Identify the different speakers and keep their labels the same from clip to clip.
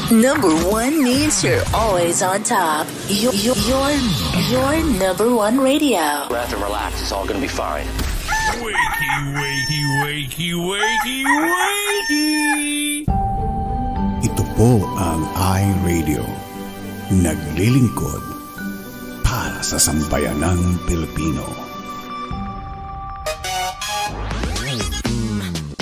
Speaker 1: Number one means you're always on top. Your number one radio.
Speaker 2: Breath and relax. It's all gonna be fine.
Speaker 3: Wakey, wakey, wakey, wakey, wakey.
Speaker 4: Ito po ang iRadio. Naglilingkod para sa sambayanang Pilipino.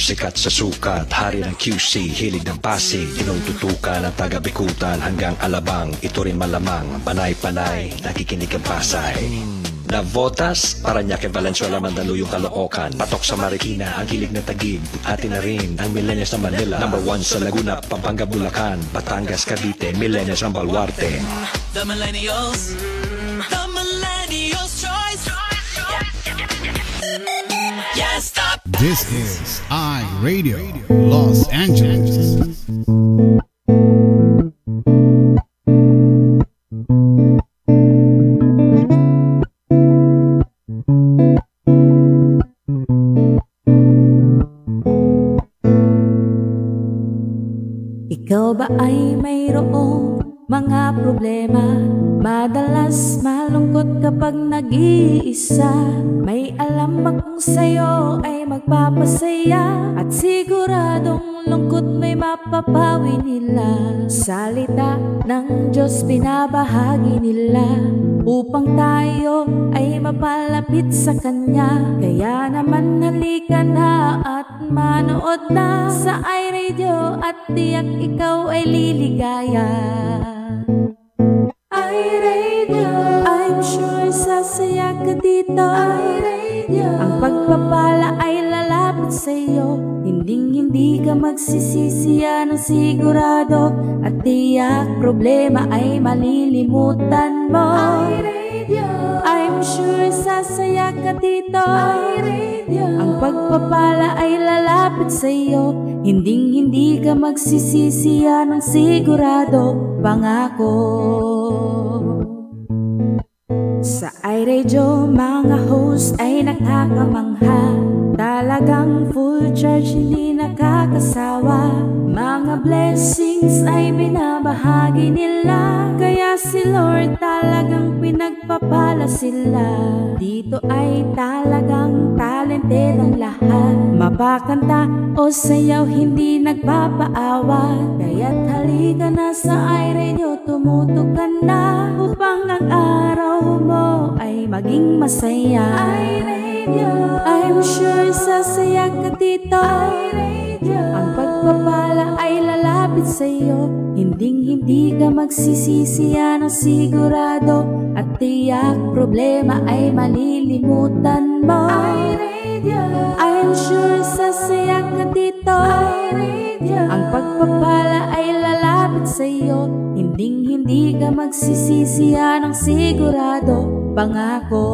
Speaker 5: Sikat sa sukat, hari ng QC, hilig ng Pasig, tinututukan ang taga-Bikutan hanggang Alabang. Ito rin malamang, panay-panay, nakikinig ang Pasay. Navotas, Parañaque, Valenzuela, Mandaluyong, Caloocan, patok sa Marikina, ang hilig ng Taguig, atin na rin ang millennials ng Manila. Number 1 sa Laguna, Pampanga, Bulacan, Batangas, Cavite, millennials ng Baluarte.
Speaker 6: The millennials choice. Yeah, stop.
Speaker 4: This is iRadio Los Angeles.
Speaker 7: Ikaw ba ay mayroong mga problema? Madalas malungkot kapag nag-iisa. May alam akong sa'yo ay magpapasaya, at siguradong lungkot may mapapawi nila. Salita ng Diyos binabahagi nila upang tayo ay mapalapit sa Kanya. Kaya naman halika na at manood na sa iRadio at tiyak ikaw ay liligaya. iRadio, I'm sure sasaya ka dito. iRadio, ang pagpapala ay lalapit sa'yo. Hindi ka magsisisiya ng sigurado, at tiyak problema ay malilimutan mo. iRadio, I'm sure sasaya ka dito. iRadio, ang pagpapala ay lalapit sa'yo. Hindi ka magsisisiya ng sigurado, pangako. Sa iRadio, mga host ay nakakamangha. Talagang full charge, hindi nakakasawa. Mga blessings ay binabahagi nila, kaya si Lord talagang pinagpapala sila. Dito ay talagang talented ang lahat. Mapakanta o sayaw, hindi nagpapaawa. Kaya't halika na sa iRadio, tumutok ka na upang ang araw mo ay maging masaya. iRadio, I'm sure sasaya ka dito. iRadio, ang pagpapala ay lalapit sa'yo. Hindi ka magsisisiya ng sigurado, at tiyak problema ay malilimutan mo. iRadio, I'm sure sasaya ka dito. iRadio, ang pagpapala ay lalapit sa'yo. Hindi ka magsisisiya ng sigurado, pangako.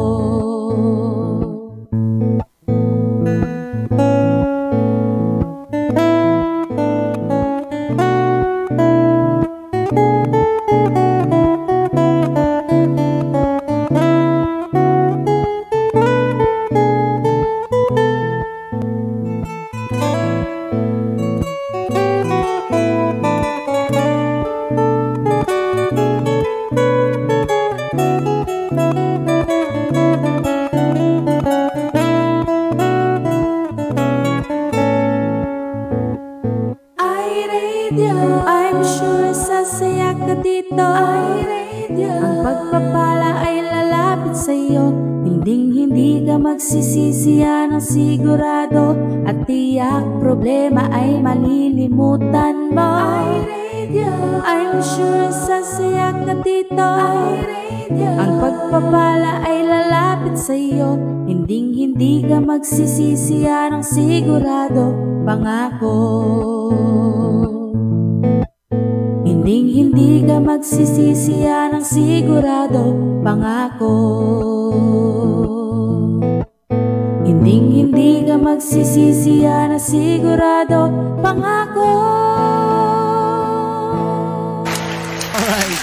Speaker 7: Magsisisiya ng sigurado, at tiyak problema ay malilimutan mo. iRadio, I'm sure sasaya ka dito. iRadio, ang pagpapala ay lalapit sa'yo. Hindi ka magsisisiya ng sigurado, pangako. Hindi ka magsisisiya ng sigurado, pangako. Hindi ka magsisisiya na sigurado, pangako.
Speaker 8: Alright,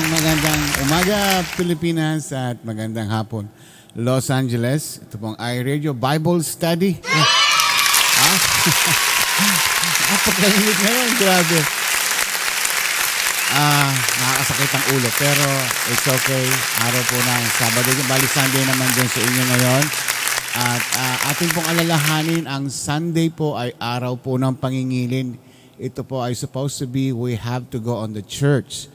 Speaker 8: magandang umaga Pilipinas at magandang hapon Los Angeles. Ito pong iRadio Bible Study. Napakainit ngayon, grabe. nakakasakit ang ulo. Pero it's okay. Araw po ng Sabado. Bali Sunday naman din sa inyo ngayon. At ating pong alalahanin, ang Sunday po ay araw po ng pangingilin. Ito po ay supposed to be, we have to go on the church.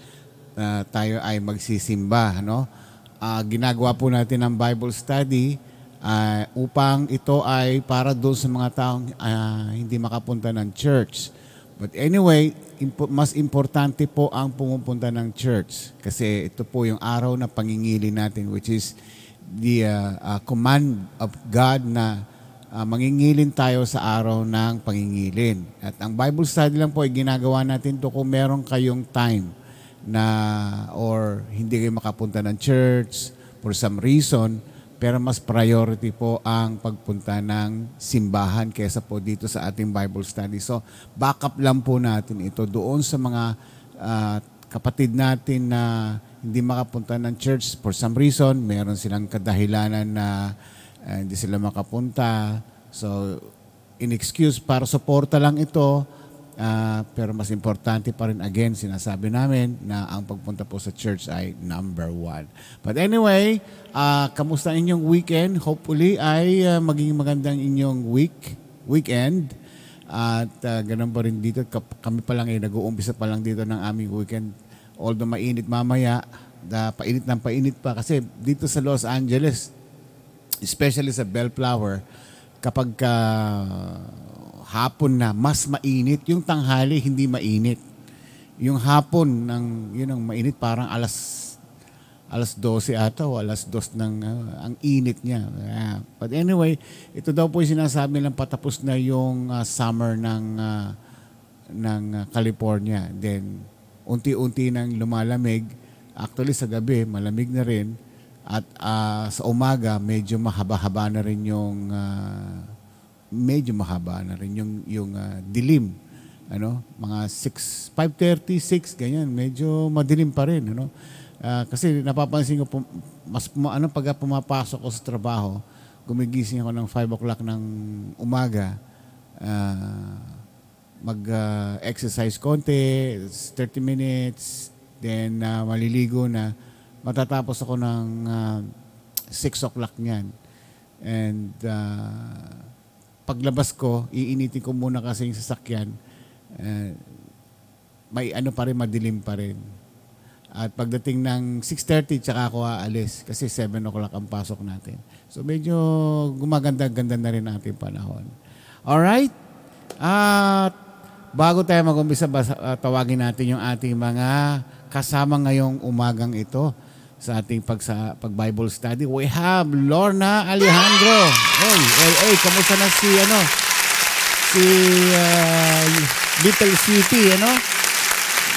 Speaker 8: Tayo ay magsisimba. No? Ginagawa po natin ang Bible study upang ito ay para doon sa mga taong hindi makapunta ng church. But anyway, mas importante po ang pumupunta ng church kasi ito po yung araw na pangingilin natin, which is the command of God na mangingilin tayo sa araw ng pangingilin. At ang Bible study lang po ay ginagawa natin to kung meron kayong time na or hindi kayo makapunta ng church for some reason, pero mas priority po ang pagpunta ng simbahan kesa po dito sa ating Bible study. So, backup lang po natin ito doon sa mga kapatid natin na hindi makapunta ng church for some reason. Meron silang kadahilanan na hindi sila makapunta. So, in-excuse para suporta lang ito. Pero mas importante pa rin, again, sinasabi namin na ang pagpunta po sa church ay number 1. But anyway, kamusta inyong weekend? Hopefully ay maging magandang inyong weekend. At ganun pa rin dito. Kami pa lang nag-uumpisa pa lang dito ng aming weekend. Although mainit mamaya, painit ng painit pa. Kasi dito sa Los Angeles, especially sa Bellflower, kapag hapon na, mas mainit. Yung tanghali, hindi mainit. Yung hapon, yun ang mainit, parang alas 12 ata o alas 2 ng ang init niya. But anyway, ito daw po yung sinasabi lang patapos na yung summer ng California. Then, unti-unti nang lumalamig. Actually, sa gabi, malamig na rin. At sa umaga, medyo mahaba-haba na rin yung dilim. Mga 5:30, 6, ganyan. Medyo madilim pa rin. Kasi napapansin ko, pag pumapasok ko sa trabaho, gumigising ako ng 5 o'clock ng umaga, mag-exercise konti, 30 minutes, then maliligo na. Matatapos ako ng 6 o'clock niyan. And paglabas ko, iinitin ko muna kasi yung sasakyan. May pa rin, madilim pa rin. At pagdating ng 6:30, tsaka ako aalis kasi 7 o'clock ang pasok natin. So medyo gumaganda-ganda na rin ating panahon. Alright? At bago tayo mag-umpisa, tawagin natin yung ating mga kasama ngayong umagang ito sa ating pag-Bible study. We have Lorna Alejandro. Hey, kamusta na si Little City,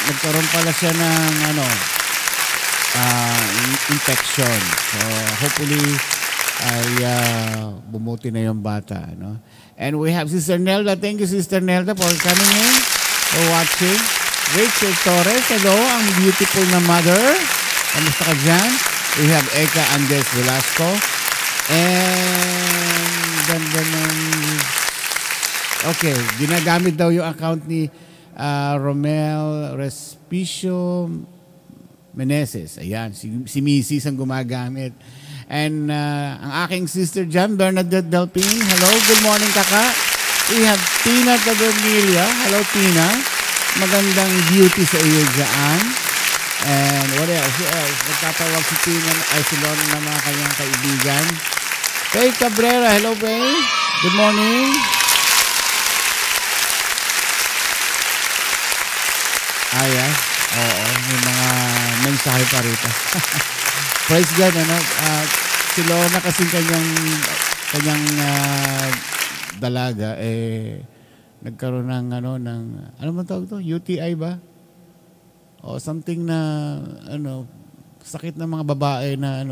Speaker 8: nagkaroon pala siya ng infection. So hopefully ay bumuti na yung bata, And we have Sister Nelda. Thank you, Sister Nelda, for coming in, for watching. Rachel Torres, hello, ang beautiful na mother. Kamusta ka dyan? We have Eka Andres Velasco. And ganda ng... Okay, ginagamit daw yung account ni Romel Respicio Meneses. Ayan, si Mrs. ang gumagamit. And ang aking sister Jan Bernadette Delpin. Hello, good morning kaka. We have Tina Tabernilia. Hello, Tina. Magandang beauty sa iyo dyan. And what else? Nagtatawag si Tina ay si Lorna ng mga kanyang kaibigan. Faye Cabrera. Hello, Faye. Good morning. Oo, may mga mensahe pa rito. Praise God, si Lorna kasi kanyang dalaga, nagkaroon ng ano man tawag to? UTI ba? O something na, sakit ng mga babae na,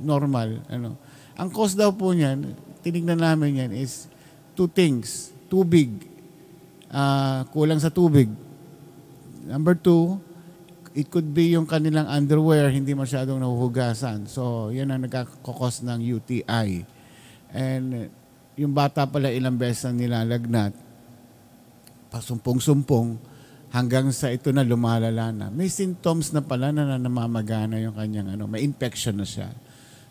Speaker 8: normal, Ang cause daw po niyan, tinignan namin yan, is 2 things. Tubig. Kulang sa tubig. Number 2, it could be yung kanilang underwear, hindi masyadong nahuhugasan. So, yan ang nagkakakos ng UTI. And yung bata pala ilang beses na nilalagnat, pasumpong-sumpong, hanggang sa ito na lumalala na. May symptoms na pala na namamagana yung kanyang may infection na siya.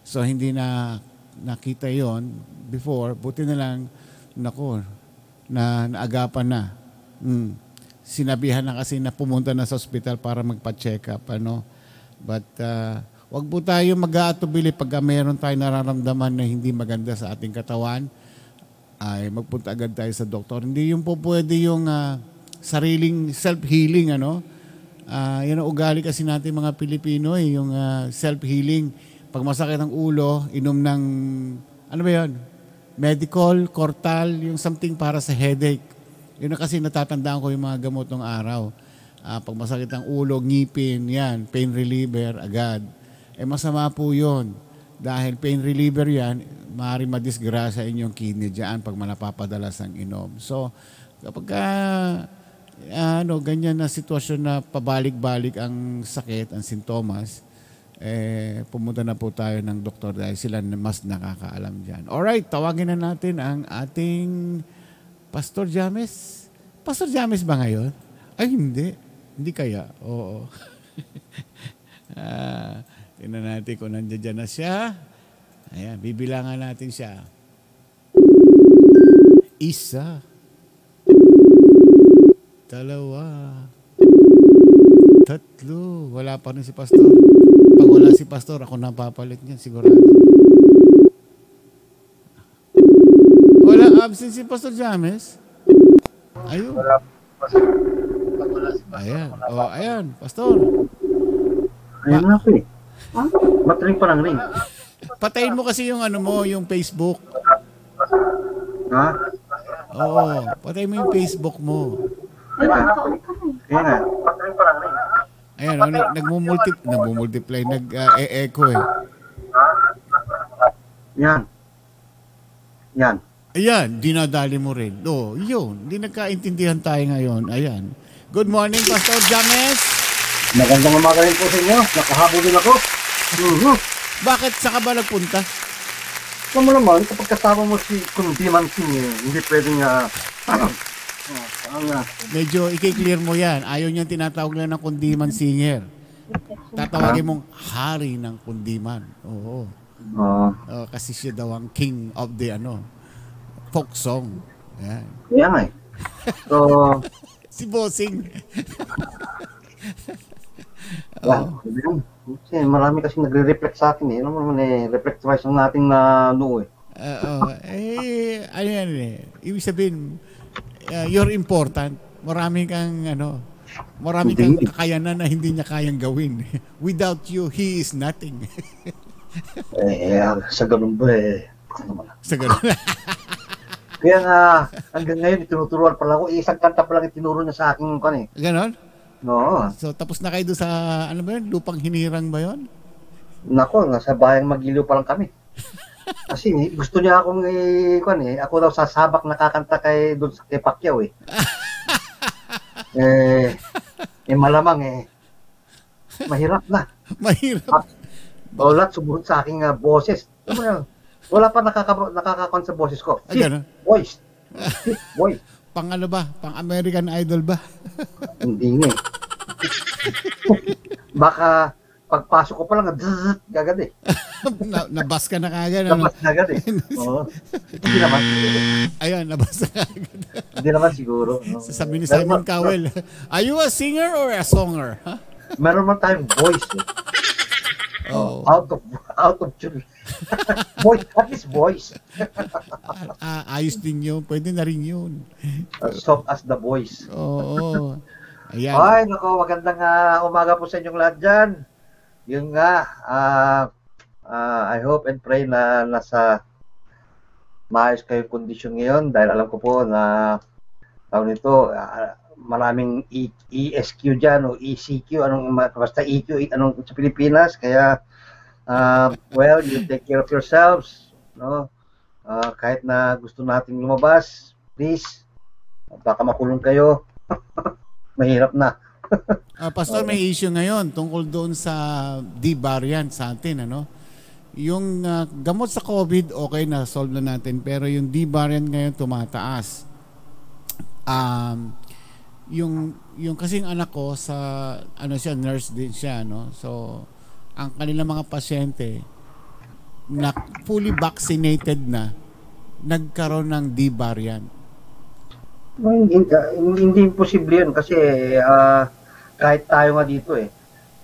Speaker 8: So hindi na nakita yon before, buti na lang na naagapan na. Sinabihan na kasi na pumunta na sa ospital para magpa-check up, But wag po tayo mag-aatubili pag mayroon tayong nararamdaman na hindi maganda sa ating katawan, ay magpunta agad tayo sa doktor. Hindi yung po pwede yung sariling self-healing, yan ang ugali kasi natin mga Pilipino, yung self-healing. Pag masakit ang ulo, inom ng, medical, Cortal, yung something para sa headache. Yun na kasi natatandaan ko yung mga gamot ng araw. Pag masakit ang ulo, ngipin, yan, pain reliever, agad. Masama po yun. Dahil pain reliever yan, maaaring madisgrasya inyong kidney dyan pag malapapadalas ang inom. So, kapag ganyan na sitwasyon na pabalik-balik ang sakit, ang sintomas, pumunta na po tayo ng doktor dahil sila mas nakakaalam dyan. Alright, tawagin na natin ang ating Pastor James. Pastor James ba ngayon? Ay, hindi. Hindi kaya. Oo. Tingnan natin kung nandiyan na siya. Ayan, bibilangan natin siya. 1, 2, 3. Wala pa rin si Pastor. Pag wala si Pastor, ako napapalit niyan, sigurado. Wala, absent si Pastor James. Ayun. Ayan. Ayan, Pastor.
Speaker 9: Ayan na po eh. Ba't ring pa lang ring?
Speaker 8: Patayin mo kasi yung yung Facebook.
Speaker 9: Ha?
Speaker 8: Oo, patayin mo yung Facebook mo.
Speaker 9: Ayan na. Ba't ring pa lang ring?
Speaker 8: Ayan, nagmumultiply, nag-e-echo eh.
Speaker 9: Yan.
Speaker 8: Ayan, dinadali mo rin. Yun, hindi nagkaintindihan tayo ngayon. Ayan. Good morning, Pastor James.
Speaker 9: Magandang umaga rin po sa inyo. Nakahabol din ako.
Speaker 8: Bakit? Saan ka ba nagpunta?
Speaker 9: Alam mo naman, kapag kasama mo si Kundiman Singh, hindi pwedeng
Speaker 8: medyo i-clear mo yan. Ayaw niyang tinatawag lang ng Kundiman Singer. Tatawagin mong hari ng Kundiman. Oo. Kasi siya daw ang king of the folk song. Yan.
Speaker 9: Yan nga eh. So,
Speaker 8: si Bossing.
Speaker 9: Marami kasi nagre-reflect sa atin eh. Ano naman reflect twice ang nating noo eh.
Speaker 8: Ano yan eh. Ibig sabihin, you're important. Marami kang kakayanan na hindi niya kayang gawin. Without you, he is nothing.
Speaker 9: Sa ganun ba eh.
Speaker 8: Sa ganun.
Speaker 9: Kaya nga, hanggang ngayon, tinuturuan pa lang ako. Isang kanta pa lang itinuro niya sa akin kan eh.
Speaker 8: Ganon?
Speaker 9: Oo.
Speaker 8: So, tapos na kayo doon sa, lupang hinirang ba yun?
Speaker 9: Nako, nasa bayang Magiliw pa lang kami. Kasi gusto niya akong ako daw sasabak nakakanta doon kay Pacquiao eh. Malamang mahirap na.
Speaker 8: Mahirap.
Speaker 9: Lahat sumunod sa aking boses. Wala pa nakakakon sa boses ko. Voice. Voice.
Speaker 8: Pang ba? Pang American Idol ba?
Speaker 9: Hindi nga. Baka pagpasok ko pa lang, gagad eh.
Speaker 8: Nabas ka na kagad.
Speaker 9: Nabas na agad eh. Oo. Hindi naman.
Speaker 8: Ayan, nabas na kagad.
Speaker 9: Hindi naman siguro.
Speaker 8: Sabi ni Simon Cowell, are you a singer or a songer? Huh?
Speaker 9: Meron man tayong voice eh.
Speaker 8: Oh.
Speaker 9: Out of tune. Voice, at least voice.
Speaker 8: Ayos din yun. Pwede na rin yun.
Speaker 9: Soft as the voice.
Speaker 8: Oo. Ayan.
Speaker 9: Ay, nako, magandang umaga po sa inyong lahat dyan. Yun nga, I hope and pray na nasa maayos kayong kondisyon ngayon dahil alam ko po na taon nito, maraming ESQ dyan o ECQ, basta EQ, anong sa Pilipinas, kaya well, you take care of yourselves, no? Kahit na gusto nating lumabas, please, baka makulong kayo. Mahirap na.
Speaker 8: Pastor, may issue ngayon tungkol doon sa D-variant sa atin, Yung gamot sa COVID, okay na, solve na natin, pero yung D-variant ngayon tumataas. Yung yung kasing anak ko sa ano siya, nurse din siya, no? So ang kanilang mga pasyente na fully vaccinated na nagkaroon ng D variant.
Speaker 9: Hindi imposible yun kasi kahit tayo nga dito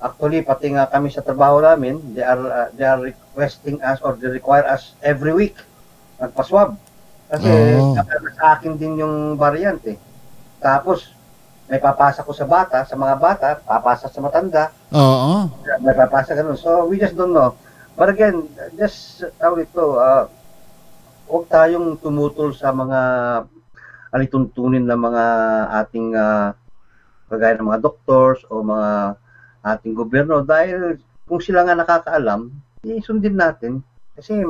Speaker 9: actually pati nga kami sa trabaho namin, they are requesting us or they require us every week magpa-swab kasi sa akin din yung variant tapos may papasa ko sa mga bata, papasa sa matanda. Oo. May papasa ganun. So, we just don't know. But again, just huwag tayong tumutol sa mga alituntunin ng mga ating kagaya ng mga doctors o mga ating gobyerno dahil kung sila nga nakakaalam, sundin natin. Kasi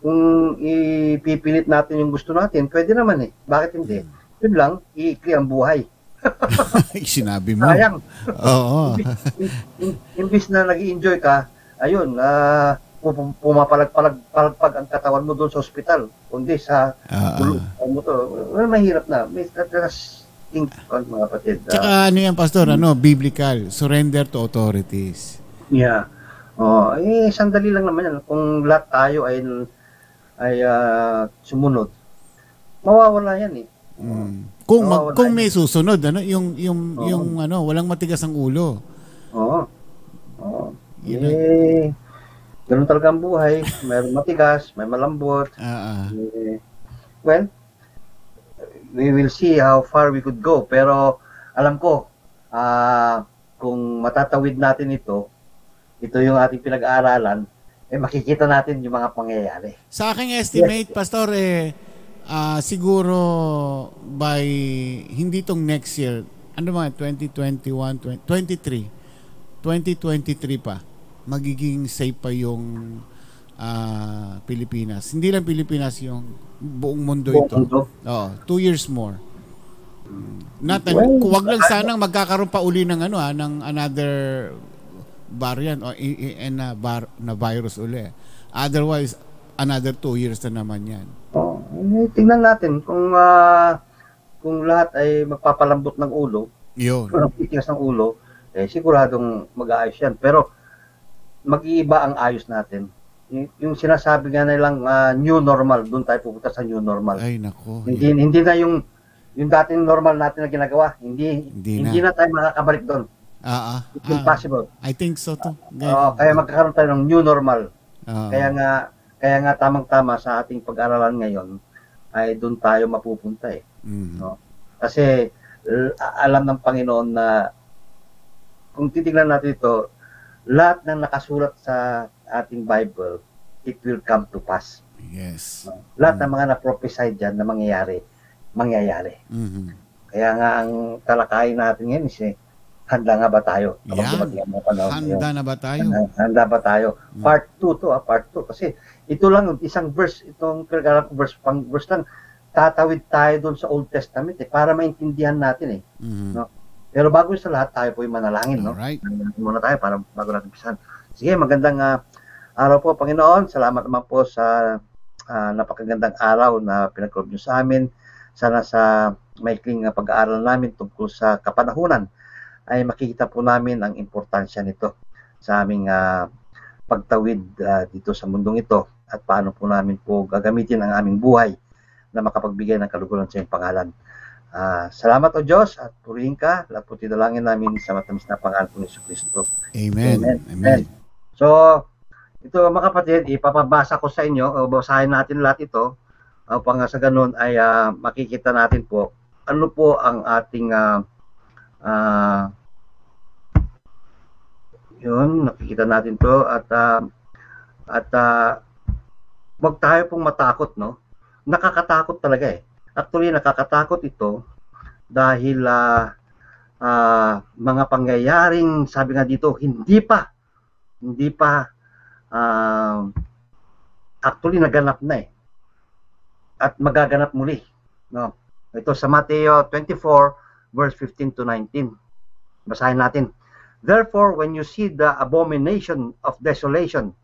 Speaker 9: kung ipipilit natin yung gusto natin, pwede naman Bakit hindi? Yun lang, i-ikli ang buhay.
Speaker 8: Sinabi mo.
Speaker 9: Sayang.
Speaker 8: Oo.
Speaker 9: Imbis na nag-i-enjoy ka, ayun, pumapalag-palag ang katawan mo doon sa ospital. Kundi sa mahirap na. Think on mga kapatid.
Speaker 8: Tsaka ano yan, Pastor, biblical, surrender to authorities.
Speaker 9: Yeah. Sandali lang naman yan. Kung lahat tayo ay sumunod, mawawala yan Kung may susunod, yung walang matigas ang ulo. Oo. Ganun talaga ang buhay. May matigas, may malambot. Well, we will see how far we could go. Pero alam ko, kung matatawid natin ito yung ating pinag-aaralan, makikita natin yung mga pangyayari.
Speaker 8: Sa aking estimate, Pastor, siguro by hindi tong next year, 2021, 2023 pa, magiging safe pa yung Pilipinas. Hindi lang Pilipinas, yung buong mundo ito. 2 years more. Wag lang sanang magkakaroon pa uli ng ng another variant o na virus uli. Otherwise, another 2 years na naman yan.
Speaker 9: Tingnan natin kung lahat ay magpapalambot ng ulo, kung titigas ng ulo, siguradong mag-aayos yan. Pero mag-iiba ang ayos natin. Yung sinasabi nga nilang new normal, doon tayo pupunta sa new normal.
Speaker 8: Ay nako.
Speaker 9: Hindi na yung dating normal natin na ginagawa. Hindi na tayo makakabalik doon. It's impossible.
Speaker 8: I think so too.
Speaker 9: Kaya magkakaroon tayo ng new normal. Kaya nga tamang-tama sa ating pag-aralan ngayon ay doon tayo mapupunta Kasi alam ng Panginoon na kung titignan natin ito, lahat ng nakasulat sa ating Bible, it will come to pass.
Speaker 8: Yes.
Speaker 9: Lahat ng mga na-prophesy dyan na mangyayari. Kaya nga ang talakayin natin ngayon handa nga ba tayo?
Speaker 8: Handa na ba tayo?
Speaker 9: Handa ba tayo? Part 2 to, part 2. Kasi ito lang, isang verse, itong verse lang, tatawid tayo doon sa Old Testament para maintindihan natin no? Pero bago sa lahat, tayo po yung manalangin.
Speaker 8: Alright.
Speaker 9: Muna tayo para bago natin pisan. Sige, magandang araw po, Panginoon. Salamat naman po sa napakagandang araw na pinag-club nyo sa amin. Sana sa maikling pag-aaral namin tungkol sa kapanahunan ay makikita po namin ang importansya nito sa aming pagtawid dito sa mundong ito at paano po namin po gagamitin ang aming buhay na makapagbigay ng kaluguran sa iyong pangalan. Salamat o Diyos at purihin ka. Lahat po tinalangin namin sa matamis na pangalan po ni Jesucristo.
Speaker 8: Amen. Amen.
Speaker 9: So, ito mga kapatid, ipapabasa ko sa inyo, o basahin natin lahat ito upang sa ganun ay makikita natin po ano po ang ating yun, nakikita natin to at wag tayo pong matakot, no? Nakakatakot talaga Actually, nakakatakot ito dahil mga pangyayaring, sabi nga dito, hindi pa actually naganap na at magaganap muli, no? Ito sa Mateo 24 verse 15 to 19. Basahin natin. Therefore, when you see the abomination of desolation,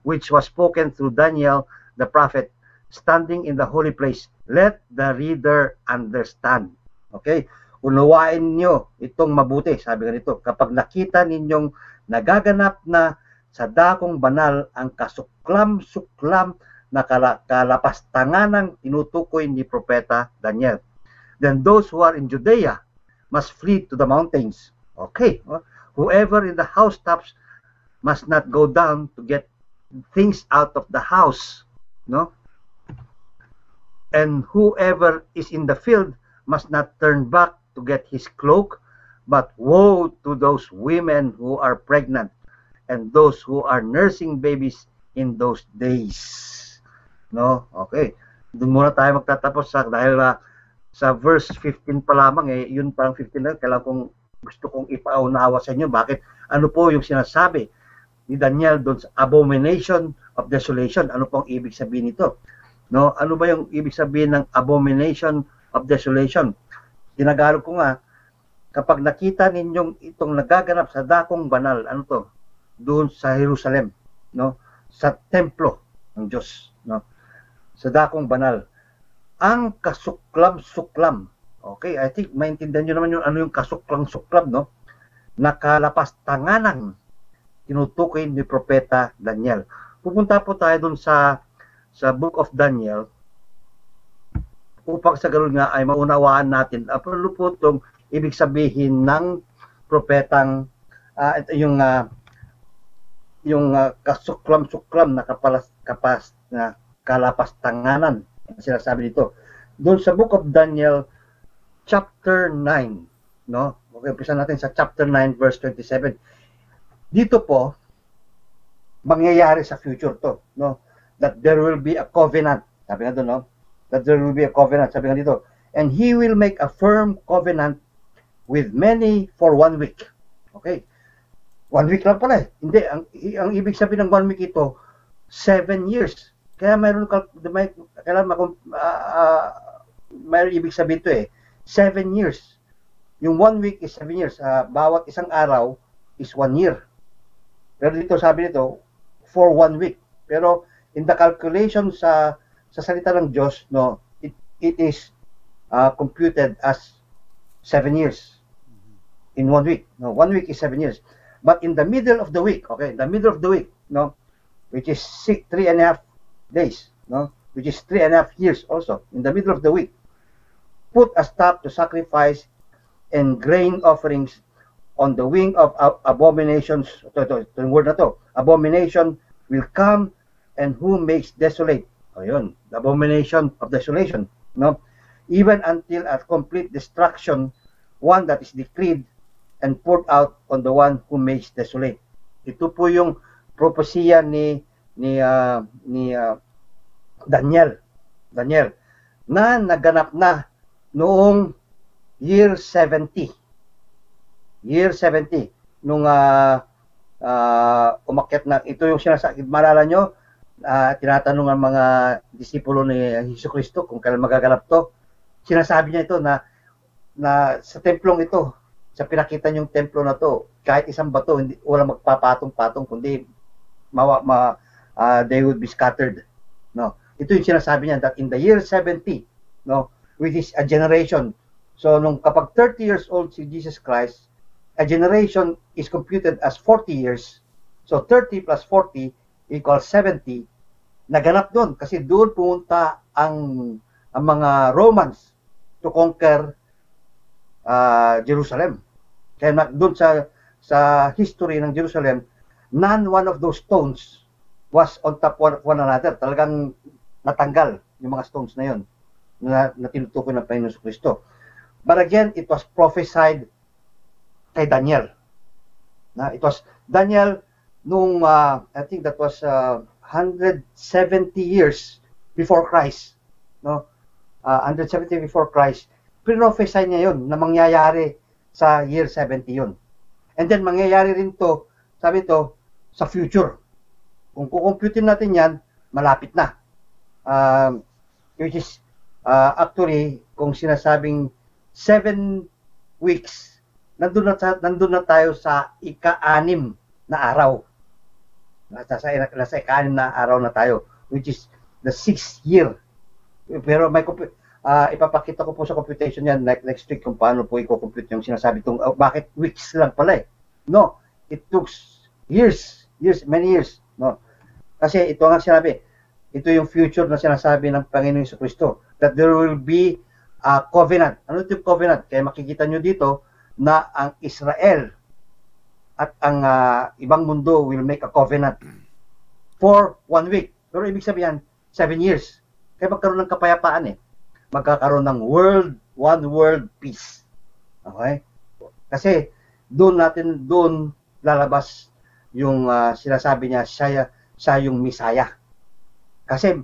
Speaker 9: which was spoken through Daniel the prophet, standing in the holy place, let the reader understand. Okay? Unawain nyo itong mabuti, sabi nga nito, kapag nakita ninyong nagaganap na sa dakong banal ang kasuklam-suklam na kalapastanganang tinutukoy ni Propeta Daniel. Then those who are in Judea must flee to the mountains. Okay, whoever in the housetops must not go down to get things out of the house, no? And whoever is in the field must not turn back to get his cloak, but woe to those women who are pregnant and those who are nursing babies in those days. No? Okay. Doon muna tayo magtatapos dahil sa verse 15 pa lamang, yun parang 15 lang, kailangan gusto kong ipaunawa sa inyo bakit ano po yung sinasabi ni Daniel doon sa abomination of desolation. Ano pong ibig sabihin nito? No, ano ba yung ibig sabihin ng abomination of desolation? Tinagalog ko nga, kapag nakita ninyong itong nagaganap sa dakong banal, ano to? Doon sa Jerusalem, no? Sa templo ng Diyos, no? Sa dakong banal. Ang kasuklam-suklam. Okay, I think maintindihan nyo naman yung ano yung kasuklam-suklam, no? Nakalapastanganang tinutukoy ni Propeta Daniel. Pupunta po tayo doon sa Book of Daniel upang sa ganun nga ay maunawaan natin ano po itong ibig sabihin ng propetang yung kasuklam-suklam na kalapastanganan sinasabi dito doon sa Book of Daniel chapter 9, no? Okay, umpisa natin sa chapter 9 verse 27. Dito po mangyayari sa future to, no? That there will be a covenant. Sabi nga doon, no? That there will be a covenant. Sabi nga dito. And he will make a firm covenant with many for 1 week. Okay. 1 week lang pala eh. Hindi. Ang ibig sabihin ng 1 week ito, 7 years. Kaya mayroon ibig sabihin ito eh. 7 years. Yung 1 week is 7 years. Bawat isang araw is 1 year. Pero dito sabi nito, for 1 week. Pero in the calculation sa salita ng Diyos, no, it is computed as 7 years in 1 week. No, 1 week is 7 years. But in the middle of the week, okay, the middle of the week, no, which is 3.5 days, no, which is 3.5 years also, in the middle of the week, put a stop to sacrifice and grain offerings on the wing of abominations. Ito, word na to. Abomination will come and who makes desolate. Ayun, the abomination of desolation, no? Even until a complete destruction, one that is decreed and poured out on the one who makes desolate. Ito po yung propesya ni Daniel na naganap na noong year 70. Year 70 nung umakyat na ito yung sinasabi, maalala nyo, tinatanong ang mga disipulo ni Jesucristo kung kailan magaganap to. Sinasabi niya ito na sa templong ito, sa pinakita niyong templo na to, kahit isang bato, hindi walang magpapatong-patong kundi they would be scattered. No. Ito yung sinasabi niya that in the year 70, no, which is a generation. So nung kapag 30 years old si Jesus Christ, a generation is computed as 40 years. So 30 plus 40 equals 70. Naganap doon kasi doon pumunta ang mga Romans to conquer Jerusalem. Kaya doon sa history ng Jerusalem, one of those stones was on top one another. Talagang natanggal yung mga stones na yun na tinutukoy ng Panginoon Kristo. But again, it was prophesied kay Daniel. It was Daniel nung I think that was 170 years before Christ, no? 170 before Christ, prophesy niya yun na mangyayari sa year 70 yun. And then mangyayari rin to, sabi to, sa future. Kung kukomputin natin yan, malapit na. Which is actually, kung sinasabing 7 weeks, nandun na tayo sa ika-6 na araw. Nasa ika-6 na araw na tayo, which is the 6th year. Pero ipapakita ko po sa computation yan next week kung paano po i-compute yung sinasabi itong bakit weeks lang pala eh. No, it took years, many years. No? Kasi ito nga sinabi, ito yung future na sinasabi ng Panginoon Jesucristo, that there will be a covenant. Ano ito yung covenant? Kaya makikita nyo dito na ang Israel at ang ibang mundo will make a covenant for 1 week. Pero ibig sabihin, 7 years. Kaya magkaroon ng kapayapaan eh. Magkakaroon ng one world peace. Okay? Kasi doon lalabas yung sinasabi niya, siya yung Misaya. Kasi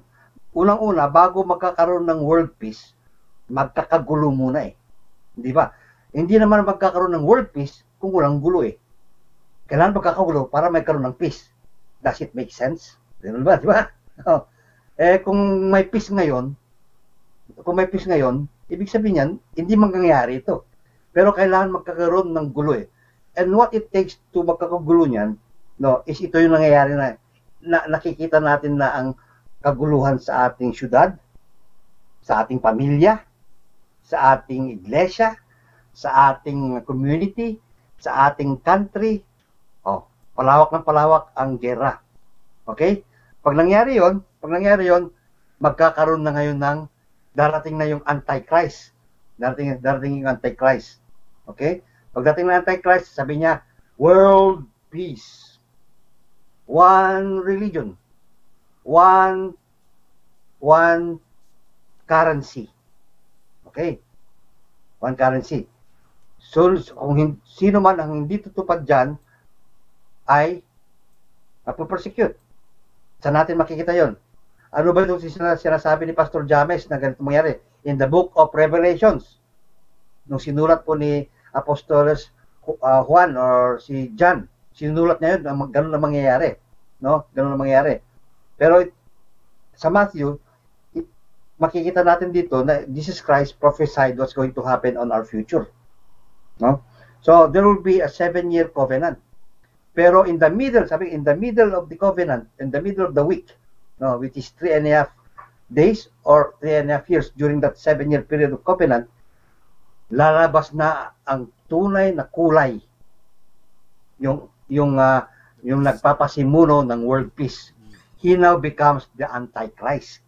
Speaker 9: unang-una, bago magkakaroon ng world peace, magkakagulo muna eh. Di ba? Hindi naman magkakaroon ng world peace kung walang gulo eh. Kailangan magkakagulo para magkaroon ng peace. Does it make sense? Di ba? Di ba? Oh. Kung may peace ngayon, ibig sabihin yan, hindi mangyayari ito. Pero kailangan magkakaroon ng gulo eh. And what it takes to magkakagulo niyan, no, is ito yung nangyayari na nakikita natin na ang kaguluhan sa ating syudad, sa ating pamilya, sa ating iglesia, sa ating community, sa ating country. Oh, palawak ng palawak ang gera. Okay? Pag nangyari yon, magkakaroon na ngayon ng darating na yung Antichrist. Darating yung Antichrist. Okay? Pagdating ng Antichrist, sabi niya, world peace. One religion. One currency. Okay? One currency. So, kung sino man ang hindi tutupad dyan, ay mapapersecute. Saan natin makikita yon? Ano ba itong sinasabi ni Pastor James na ganito mangyari? In the book of Revelations, nung sinulat po ni Apostolos Juan or si John, sinulat niya yun, ganun na mangyayari. No? Ganun na mangyayari. Pero sa Matthew, makikita natin dito na Jesus Christ prophesied what's going to happen on our future. No? So, there will be a 7-year covenant. Pero in the middle of the covenant, in the middle of the week, no, which is 3.5 days or 3.5 years during that 7-year period of covenant, lalabas na ang tunay na kulay. Yung nagpapasimuno ng world peace. He now becomes the Antichrist.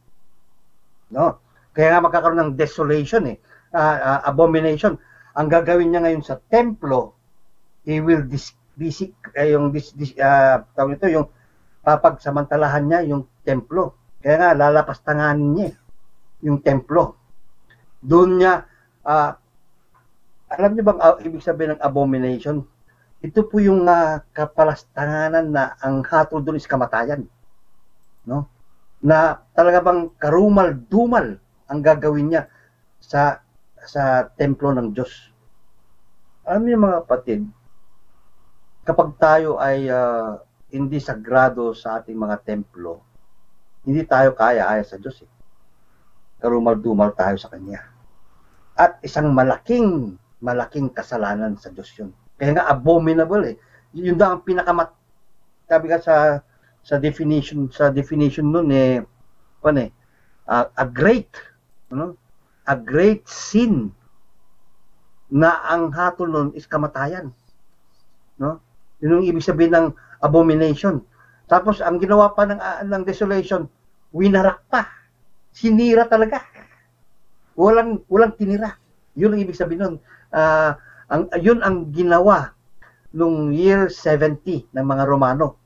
Speaker 9: No? Kaya nga magkakaroon ng desolation abomination. Ang gagawin niya ngayon sa templo, he will yung papagsamantalahan niya yung templo. Kaya nga lalapastanganin niya yung templo. Doon niya alam niyo bang ibig sabihin ng abomination? Ito po yung kapalastanganan na ang hatol doon is kamatayan. No? Na talaga bang karumal-dumal ang gagawin niya sa templo ng Diyos. Alam niyo mga kapatid, kapag tayo ay hindi sagrado sa ating mga templo, hindi tayo kaya sa Diyos eh. Karumal-dumal tayo sa Kanya. At isang malaking kasalanan sa Diyos yun. Kaya nga abominable eh. Yun daw ang sabi ka sa definition nun eh, a great sin na ang hatol nun is kamatayan. No? Yun yung ibig sabihin ng abomination. Tapos ang ginawa pa ng desolation, winarak pa. Sinira talaga. Walang tinira. Yun ang ibig sabihin nun. Yun ang ginawa nung year 70 ng mga Romano.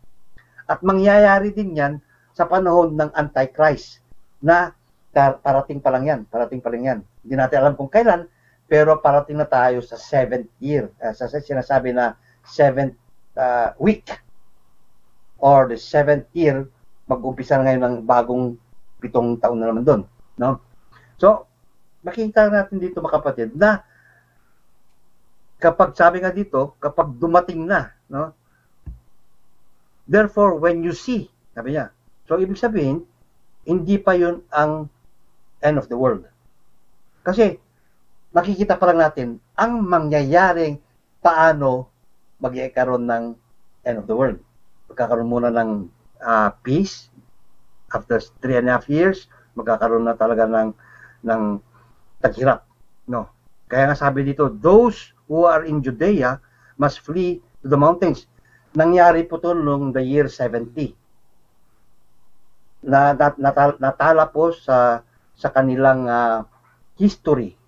Speaker 9: At mangyayari din yan sa panahon ng Antichrist na parating pa lang yan. Hindi natin alam kung kailan, pero parating na tayo sa 7th year. Sa sinasabi na 7th week or the 7th year, mag-umpisa na ngayon ng bagong 7 taon na naman doon. No? So, makikita natin dito mga kapatid na kapag sabi nga dito, kapag dumating na, no? Therefore, when you see, sabi niya, so ibig sabihin, hindi pa yun ang end of the world. Kasi, makikita pa lang natin ang mangyayaring paano mag-ikaroon ng end of the world. Magkakaroon muna ng peace after 3.5 years, magkakaroon na talaga ng taghirap. No? Kaya nga sabi dito, those who are in Judea must flee to the mountains. Nangyari po ito noong the year 70. Natala po sa kanilang history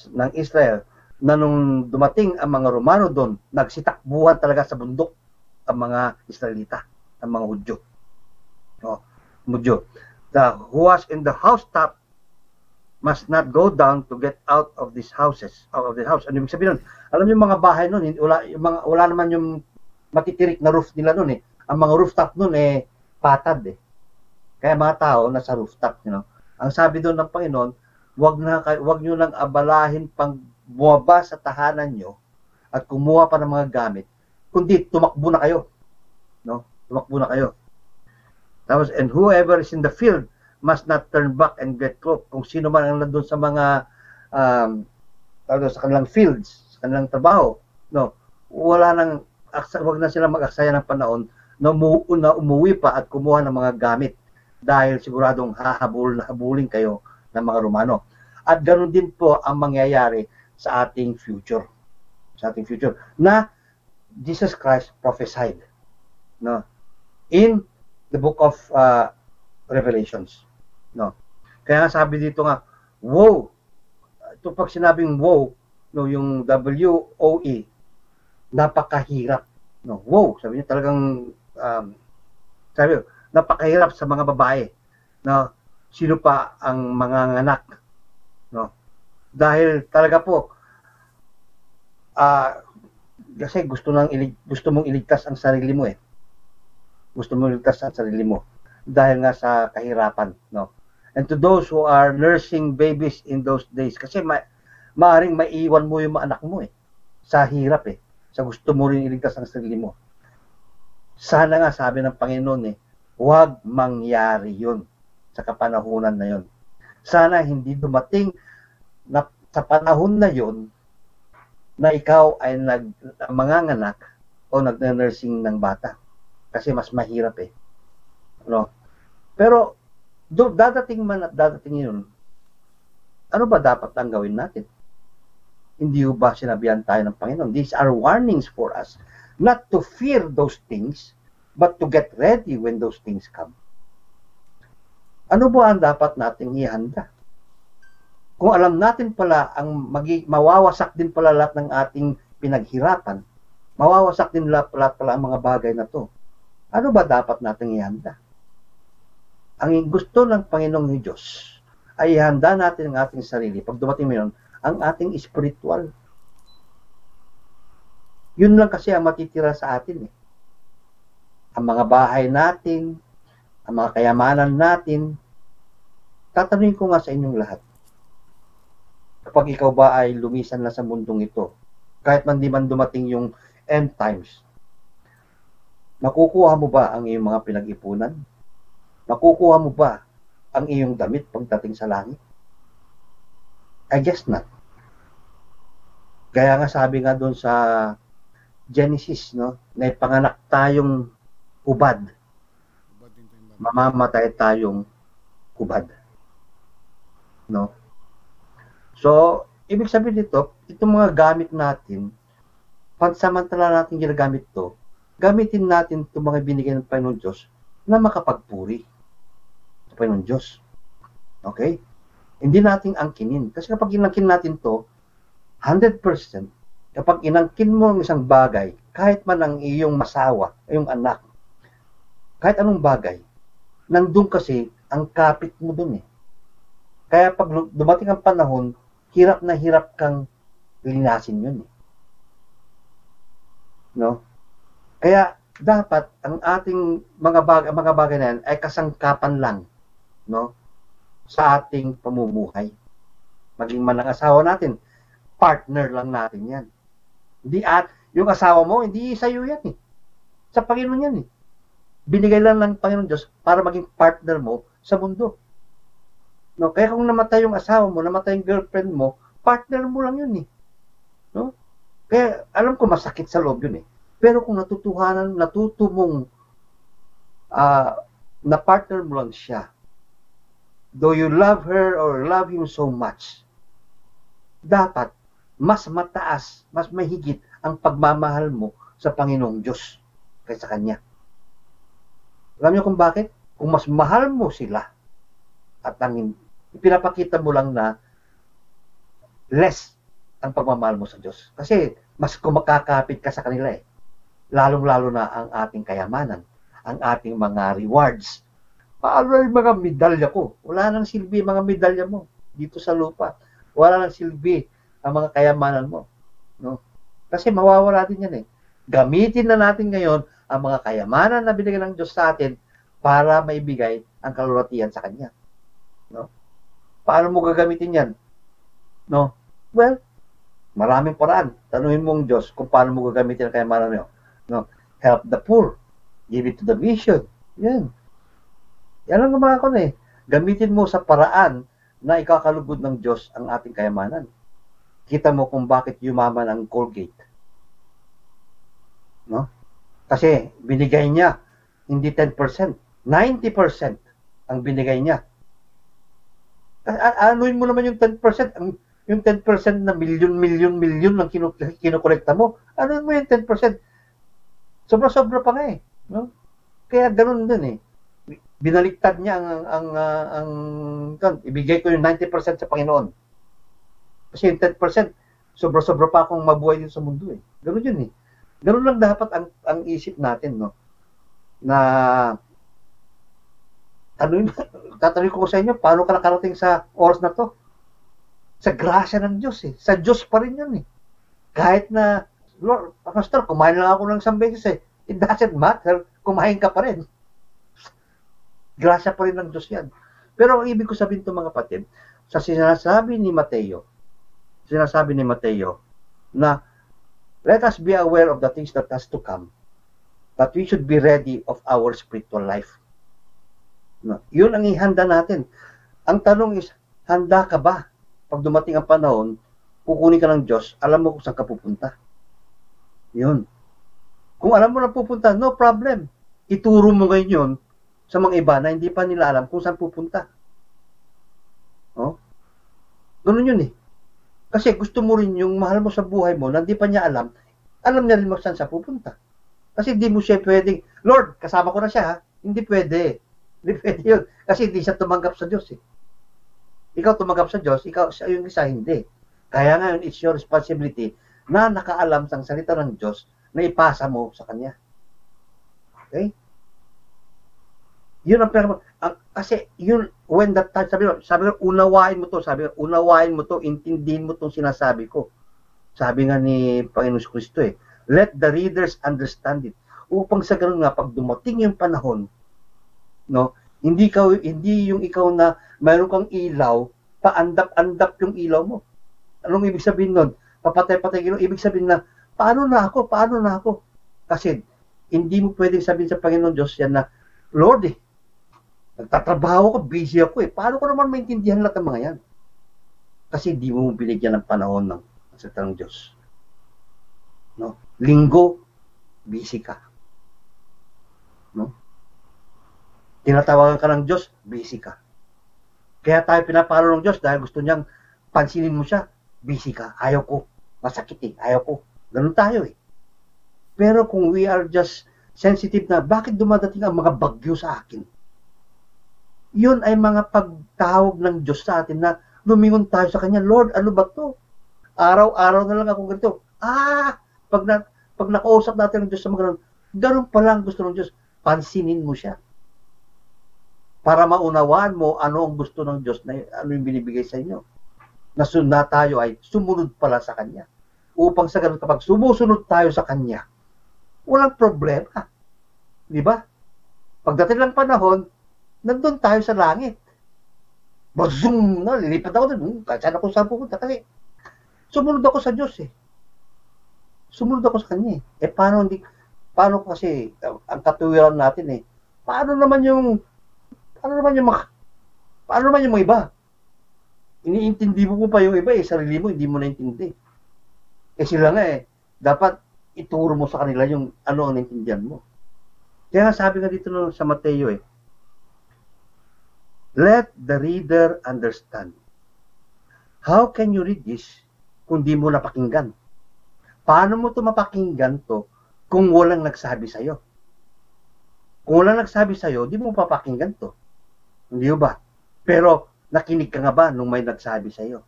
Speaker 9: ng Israel na nung dumating ang mga Romano doon, nagsitakbuhan talaga sa bundok ang mga Israelita, ang mga Hudyo. No, Hudyo. Who was in the housetop must not go down to get out of these houses, out of the house. Ano ibig sabihin nun? Alam niyo yung mga bahay nun, wala naman yung matitirik na roof nila nun eh. Ang mga rooftop nun eh, patad eh. Kaya mga tao nasa rooftop, you know. Ang sabi doon ng Panginoon, wag niyo lang abalahin pang bumaba sa tahanan niyo at kumuha pa ng mga gamit, kundi tumakbo na kayo. No? Tumakbo na kayo. Tapos, and whoever is in the field must not turn back and get cloak. Kung sino man ang nandun sa mga sa kanilang fields, sa kanilang trabaho, no, wag na sila mag-aksaya ng panahon na umuwi pa at kumuha ng mga gamit dahil siguradong habulin kayo ng mga Romano. At ganoon din po ang mangyayari sa ating future. Sa ating future na Jesus Christ prophesied, no, in the book of Revelations. No. Kaya sabi dito nga, woe. Ito pag sinabing woe, no, yung W-O-E, napakahirap. No, woe. Sabi niya talagang, napakahirap sa mga babae. No, sino pa ang mga anak. No. Dahil talaga po, kasi gusto mong iligtas ang sarili mo eh. Gusto mong iligtas ang sarili mo. Dahil nga sa kahirapan, no. And to those who are nursing babies in those days, kasi maaaring maiwan mo yung mga anak mo eh, sa hirap eh, sa gusto mo rin iligtas ang sarili mo. Sana nga, sabi ng Panginoon eh, huwag mangyari yun sa kapanahunan na yun. Sana hindi dumating na sa panahon na yun na ikaw ay manganganak o nag-nursing ng bata. Kasi mas mahirap eh. No? Pero dadating man at dadating yun, ano ba dapat ang gawin natin? Hindi ba sinabihan tayo ng Panginoon? These are warnings for us not to fear those things, but to get ready when those things come. Ano ba ang dapat nating ihanda? Kung alam natin pala ang mawawasak din pala lahat ng ating pinaghirapan, mawawasak din pala ang mga bagay na to, ano ba dapat nating ihanda? Ang gusto ng Panginoong Diyos ay ihanda natin ang ating sarili. Pag dumating mo yun, ang ating spiritual. Yun lang kasi ang matitira sa atin eh. Ang mga bahay natin, ang mga kayamanan natin. Tatanungin ko nga sa inyong lahat. Kapag ikaw ba ay lumisan na sa mundong ito, kahit man di man dumating yung end times, makukuha mo ba ang iyong mga pinag-ipunan? Makukuha mo ba ang iyong damit pagdating sa langit? I guess not. Kaya nga sabi nga doon sa Genesis, no, na ipanganak tayong hubad. Mamamatay tayong hubad. No? So, ibig sabihin dito, itong mga gamit natin, pansamantala natin ginagamit to, gamitin natin itong mga binigay ng Panginoon Diyos na makapagpuri sa Panginoon Diyos. Okay? Hindi natin angkinin. Kasi kapag inangkin natin to, 100%, kapag inangkin mo ang isang bagay, kahit man ang iyong masawa, iyong anak, kahit anong bagay, nandun kasi ang kapit mo dun eh. Kaya pag dumating ang panahon, hirap na hirap kang linasin yun eh. No? Kaya dapat ang ating mga bagay na yan ay kasangkapan lang, no, sa ating pamumuhay. Maging man ang asawa natin, partner lang natin yan. Hindi yung asawa mo, hindi sa'yo yan eh. Sa Panginoon yan eh. Binigay lang ng Panginoon Diyos para maging partner mo sa mundo. No, kaya kung namatay yung asawa mo, namatay yung girlfriend mo, partner mo lang yun eh. No? Kaya alam ko masakit sa loob yun eh. Pero kung natuto mong na partner mo lang siya, though you love her or love him so much, dapat mas mataas, mas mahigit ang pagmamahal mo sa Panginoong Diyos kaysa Kanya. Alam niyo kung bakit? Kung mas mahal mo sila at ipinapakita mo lang na less ang pagmamahal mo sa Diyos. Kasi mas kumakakapit ka sa kanila eh. Lalong-lalo na ang ating kayamanan, ang ating mga rewards. Paano yung mga medalya ko? Wala nang silbi mga medalya mo dito sa lupa. Wala nang silbi ang mga kayamanan mo. No? Kasi mawawala din yan eh. Gamitin na natin ngayon ang mga kayamanan na binigay ng Diyos sa atin para maibigay ang kalulatian sa Kanya. No? Paano mo gagamitin yan? No? Well, maraming paraan. Tanungin mo ang Diyos kung paano mo gagamitin ang kayamanan niyo. No? Help the poor. Give it to the mission. Yan. Yan ang mga ko na eh. Gamitin mo sa paraan na ikakalugod ng Diyos ang ating kayamanan. Kita mo kung bakit yumaman ang Colgate. No? Kasi binigay niya hindi 10%, 90% ang binigay niya. Anuin mo naman yung 10%, yung 10% na milyon lang kinukolekta mo. Anuin mo yung 10%? Sobra-sobra pa nga eh. No? Kaya ganun din eh. Binaliktad niya ibigay ko yung 90% sa Panginoon. Kasi yung 10%, sobra-sobra pa akong mabuhay din sa mundo eh. Ganun yun eh. Ganun lang dapat ang isip natin, no? Na, tatanungin ko sa inyo, paano ka nakarating sa oras na to? Sa grasya ng Diyos eh. Sa Diyos pa rin yun eh. Kahit na, Lord, Pastor, kumain lang ako ng isang beses eh. It doesn't matter, kumain ka pa rin. Grasya pa rin ng Diyos yan. Pero ang ibig ko sabihin ito mga kapatid, sa sinasabi ni Mateo na let us be aware of the things that has to come, that we should be ready of our spiritual life. No, yun ang ihanda natin. Ang tanong is, handa ka ba? Pag dumating ang panahon, kukunin ka ng Diyos, alam mo kung saan ka pupunta. Yun. Kung alam mo na pupunta, no problem. Ituro mo ngayon yun sa mga iba na hindi pa nila alam kung saan pupunta. Oh? Ganun yun eh. Kasi gusto mo rin yung mahal mo sa buhay mo na hindi pa niya alam niya rin mo saan siya pupunta. Kasi hindi mo siya pwedeng, Lord, kasama ko na siya ha. Hindi pwede. Hindi pwede yun. Kasi hindi siya tumanggap sa Diyos eh. Ikaw tumanggap sa Diyos, yung isa hindi. Kaya ngayon, it's your responsibility na nakaalam sa salita ng Diyos na ipasa mo sa Kanya. Okay? Yun ang kasi yun, when that time, sabi ko, unawain mo to, intindihin mo tong sinasabi ko. Sabi nga ni Panginoon Kristo eh, let the readers understand it. Upang sa ganun nga, pag dumating yung panahon, no, hindi yung ikaw na mayroon kang ilaw, paandap-andap yung ilaw mo. Anong ibig sabihin nun? Papatay-patay, ibig sabihin na, paano na ako? Kasi, hindi mo pwedeng sabihin sa Panginoon Diyos yan na, Lord eh, nagtatrabaho ko, busy ako eh. Paano ko naman maintindihan lahat ng mga yan? Kasi hindi mo binigyan ng panahon ng salita ng Diyos. No? Linggo, busy ka. No? Tinatawagan ka ng Diyos, busy ka. Kaya tayo pinapalo ng Diyos dahil gusto niyang pansinin mo siya, busy ka. Ayaw ko. Masakit eh. Ayaw ko. Ganun tayo eh. Pero kung we are just sensitive na, bakit dumadating ang mga bagyo sa akin? Yun ay mga pagtawag ng Diyos sa atin na lumingon tayo sa Kanya. Lord, ano ba to? Araw-araw na lang ako ganito. Pag nakausap natin ng Diyos sa mga ganun pala ang gusto ng Diyos. Pansinin mo siya. Para maunawaan mo ano ang gusto ng Diyos na ano yung binibigay sa inyo. Na tayo ay sumunod pala sa Kanya. Upang sa ganun kapag sumusunod tayo sa Kanya, walang problema. Di ba? Pagdating ng panahon, nandun tayo sa langit. Bazum! No, lilipat ako doon. Saan ako saan pupunta? Kasi sumunod ako sa Diyos eh. Sumunod ako sa Kanya eh. Paano kasi, ang katuwiran natin eh, paano naman yung mga iba? Iniintindi mo pa yung iba eh, sarili mo, hindi mo naintindi. Eh sila nga eh, dapat ituro mo sa kanila yung ano ang naintindihan mo. Kaya sabi nga dito sa Mateo eh, let the reader understand. How can you read this kung di mo napakinggan. Paano mo ito mapakinggan to kung walang nagsabi sa'yo? Kung walang nagsabi sa'yo, di mo papakinggan to. Hindi ba? Pero nakinig ka nga ba nung may nagsabi sa'yo?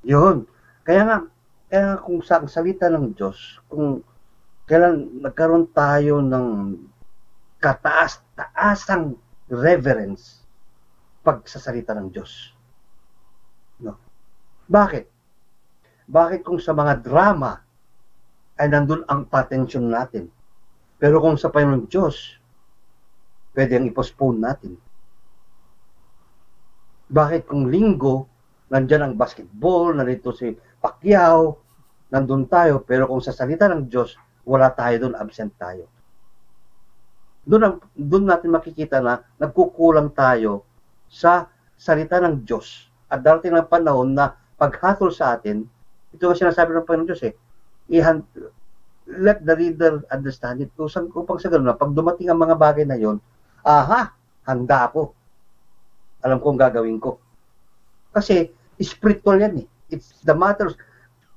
Speaker 9: Yun. Kaya kung sa salita ng Diyos, kung kailan nagkaroon tayo ng kataas-taasang reverence pagsasalita ng Diyos. No? Bakit? Bakit kung sa mga drama ay nandun ang attention natin? Pero kung sa Panginoon Diyos, pwede ang i-postpone natin. Bakit kung linggo, nandyan ang basketball, nandito si Pacquiao, nandun tayo, pero kung sa salita ng Diyos, wala tayo doon, absent tayo. Doon natin makikita na nagkukulang tayo sa salita ng Diyos. At darating ng panahon na paghatol sa atin, ito ang sinasabi ng Panginoon Diyos let the reader understand it. Upang sa gano'n na, pag dumating ang mga bagay na yon, handa ako. Alam kong gagawin ko. Kasi, spiritual yan eh. It's the matter.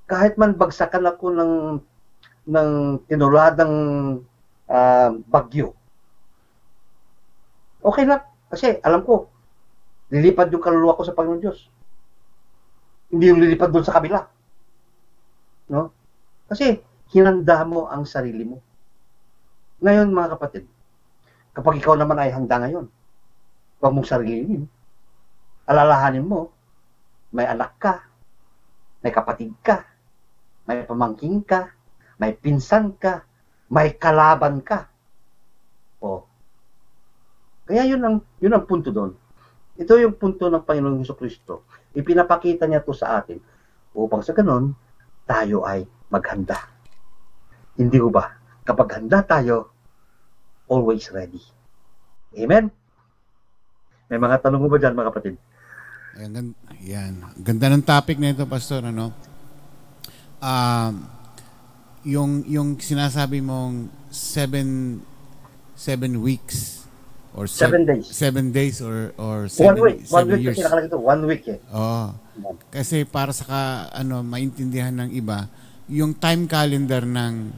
Speaker 9: Kahit man bagsakan ako ng tinuladang bagyo. Okay lang. Kasi alam ko, lilipad yung kaluluwa ko sa Panginoon Diyos. Hindi yung lilipad doon sa kabila. No? Kasi hinanda mo ang sarili mo. Ngayon mga kapatid, kapag ikaw naman ay handa ngayon, huwag mong sarilinin. Alalahanin mo, may anak ka, may kapatid ka, may pamangking ka, may pinsan ka, may kalaban ka. O. Kaya yun ang punto doon. Ito yung punto ng Panginoong Jesucristo. Ipinapakita niya to sa atin upang sa ganun, tayo ay maghanda. Hindi ko ba? Kapag handa tayo, always ready. Amen? May mga tanong mo ba dyan, mga kapatid?
Speaker 8: Yan. Ganda ng topic na ito, Pastor. Ano? Yung sinasabi mong 7 weeks or
Speaker 9: 7 days.
Speaker 8: 7 days or 7
Speaker 9: week. 1 week
Speaker 8: years.
Speaker 9: kasi nakalagay ito. 1 week eh.
Speaker 8: Oo. Kasi para sa maintindihan ng iba, yung time calendar ng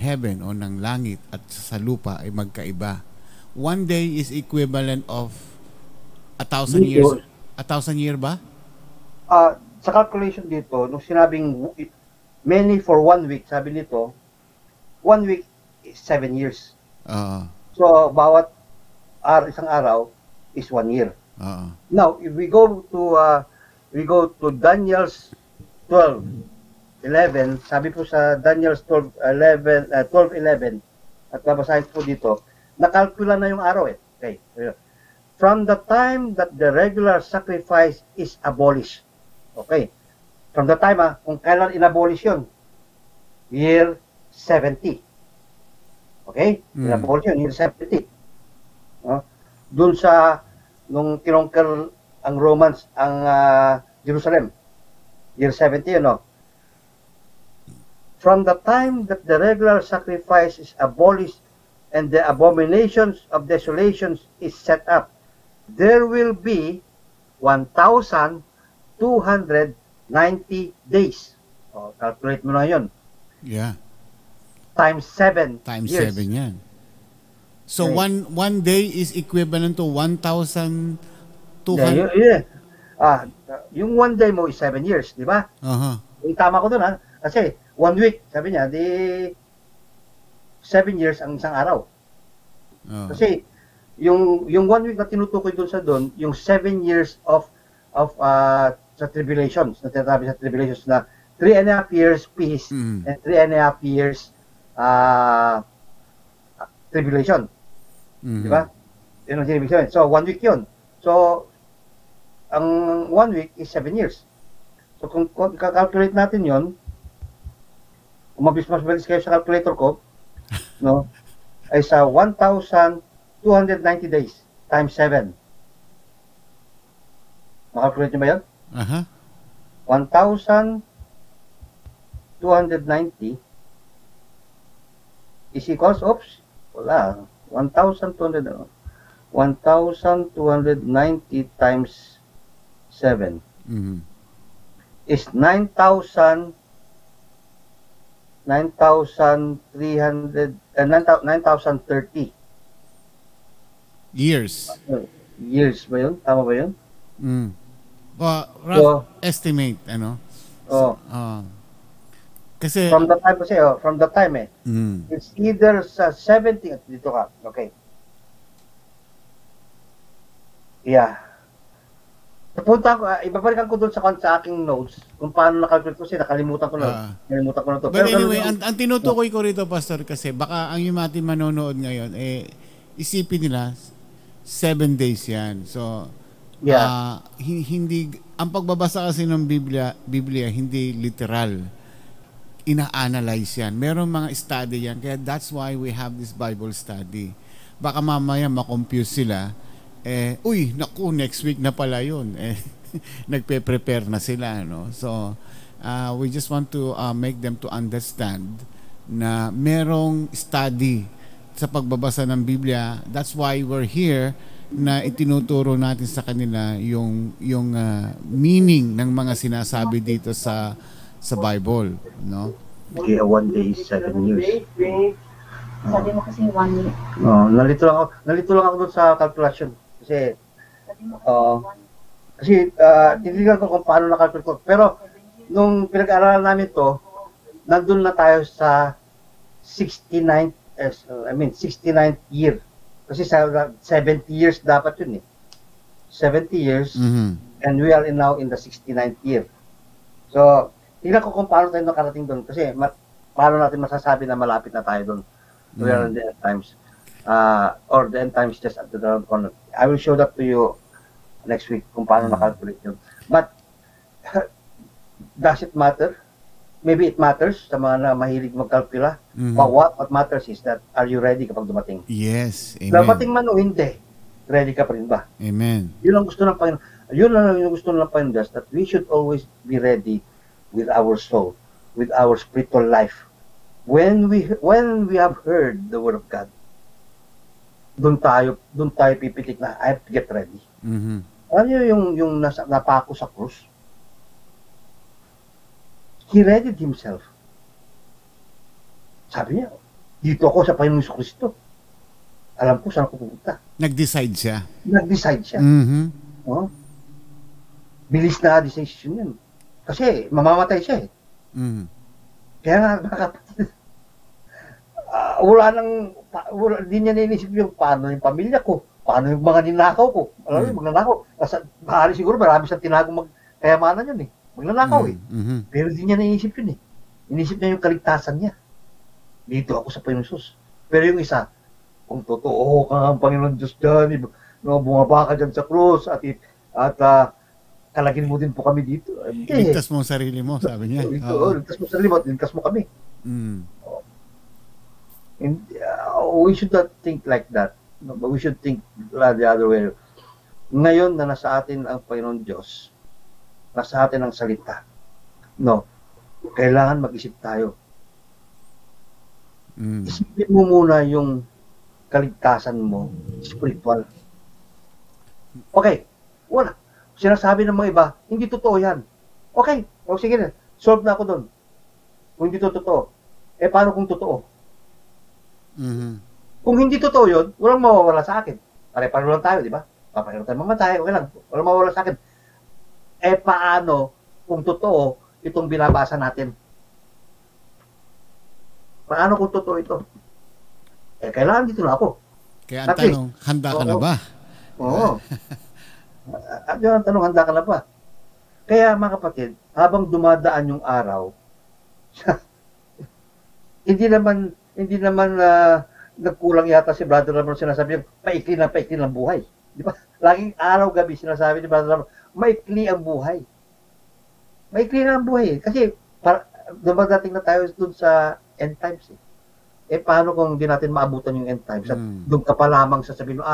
Speaker 8: heaven o ng langit at sa lupa ay magkaiba. 1 day is equivalent of 1,000 years. 1,000 year ba?
Speaker 9: Sa calculation dito, nung sinabing many for 1 week, sabi nito, 1 week is 7 years. So, bawat isang araw is 1 year. Now, if we go to Daniel's 12:11, sabi po sa Daniel's 12:11, at babasahin po dito, nakalkula na yung araw eh. Okay. From the time that the regular sacrifice is abolished. Okay. From the time, kung kailan inabolish yun? Year 70. Okay? Inabolish yun, year 70. Doon sa, nung kinongker ang Romans, ang Jerusalem. Year 70 yun, no? From the time that the regular sacrifice is abolished and the abominations of desolations is set up, there will be 1,290 days. Calculate mo na yun.
Speaker 8: Yeah.
Speaker 9: Times 7
Speaker 8: Times
Speaker 9: years.
Speaker 8: 7 yan. So, okay. one day is equivalent to 1,200.
Speaker 9: Yung 1 day mo is 7 years, di ba? Tama ko dun, kasi 1 week, sabi niya, di 7 years ang isang araw. Kasi yung 1 week na tinutukoy doon sa doon, yung 7 years of sa tribulations, na tinatabi sa tribulations na 3.5 years peace and 3.5 years tribulation. Di ba? Yun ang tribulation. So, 1 week yun. So, ang 1 week is 7 years. So, kung calculate natin yun, kung mabilis kayo sa calculator ko, no, ay sa 1,290 days times 7. Makalculate nyo ba yun? 1,290 is equals, wala. 1,290 times 7.
Speaker 8: Mhm.
Speaker 9: is 9,300,
Speaker 8: Years.
Speaker 9: years ba yun? Tama ba yun?
Speaker 8: Mm. Rough
Speaker 9: So,
Speaker 8: estimate, ano?
Speaker 9: oh,
Speaker 8: Kasi,
Speaker 9: from the time kasi, from the time it's either sa 70, at dito ka, okay. Yeah. Napunta ko, ibabalikan ko doon sa aking notes kung paano nakalculate ko kasi nakalimutan ko na. Nakalimutan ko na to.
Speaker 8: But anyway, ang tinutukoy ko rito, Pastor, kasi baka ang yung ating manonood ngayon, isipin nila, 7 days yan. So,
Speaker 9: yeah.
Speaker 8: Hindi, ang pagbabasa kasi ng Biblia, hindi literal. Ina-analyze yan. Merong mga study yan. Kaya that's why we have this Bible study. Baka mamaya makonfuse sila. Uy, naku, next week na pala yun. Nagpe-prepare na sila. No? So, we just want to make them to understand na merong study sa pagbabasa ng Biblia. That's why we're here na itinuturo natin sa kanila yung meaning ng mga sinasabi dito sa Bible, no?
Speaker 9: Okay, 1 day is 7 years.
Speaker 10: Sabi mo kasi 1 year.
Speaker 9: Nalito lang ako doon sa calculation kasi tinitingnan ko kung paano na-calculate ko. Pero nung pinag-aaralan namin to, nandun na tayo sa 69th year. Kasi sa 70 years dapat yun 70 years, and we are now in the 69th year. So, tingnan ko kung paano tayo nakarating doon. Kasi paano natin masasabi na malapit na tayo doon. We are in the end times. Or the end times just at the corner. I will show that to you next week kung paano nakalculate yun. But, does it matter? Maybe it matters sa mga na mahilig magkalkula. But what matters is that, are you ready kapag dumating?
Speaker 8: Yes, amen.
Speaker 9: Dumating man o hindi, ready ka pa rin ba?
Speaker 8: Amen.
Speaker 9: Yun ang gusto ng Panginoon. Yun ang gusto ng Panginoon, that we should always be ready with our soul, with our spiritual life. When we have heard the word of God, doon tayo pipitik na, I have to get ready. Ano yung napako sa krus? He readied himself. Sabi niya, dito ako sa Panginoong Kristo. Alam ko saan ako pupunta.
Speaker 8: Nag-decide siya.
Speaker 9: Bilis na decision yun. Kasi mamamatay siya Kaya nga, mga kapatid, hindi niya nainisip yung paano yung pamilya ko, paano yung mga ninakaw ko. Alam mo, magnanakaw. Bahari siguro, marami siyang tinagong kayamanan yun magnanakaw Pero hindi niya nainisip yun Inisip niya yung kaligtasan niya. Dito ako sa Panginoon Jesus. Pero yung isa, kung totoo ka ang Panginoon Diyos dyan, bumaba ka dyan sa krus, at kalagin mo din po kami dito.
Speaker 8: Ligtas mo ang sarili mo, sabi niya.
Speaker 9: Ligtas mo ang sarili mo, at ligtas mo kami. And, we should not think like that. No, but we should think the other way. Ngayon na nasa atin ang Panginoon Diyos, nasa atin ang salita. No, kailangan mag-isip tayo. Isipin mo muna yung kaligtasan mo, spiritual. Okay, wala. Sinasabi ng mga iba, hindi totoo yan. Okay, sige na, solve na ako doon. Kung hindi to totoo, paano kung totoo? Kung hindi totoo yun, walang mawawala sa akin. Pare-pareho lang tayo, di ba? Papareho tayo mamatay, okay lang. Walang mawawala sa akin. Paano kung totoo itong binabasa natin? Paano kung totoo ito? Kailangan dito na ako.
Speaker 8: Kaya ang tanong, handa ka na ba?
Speaker 9: Oo. At yun ang tanong, handa ka na ba? Kaya mga kapatid, habang dumadaan yung araw, hindi naman nagkulang yata si Brother Ramon sinasabi yung paikli ng buhay. Di ba? Laging araw-gabi sinasabi ni Brother Ramon, maikli ang buhay. Maikli na ang buhay. Kasi dumadating na tayo dun sa end times paano kung hindi natin maabutan yung end times? At doon ka pa lamang sasabihin mo,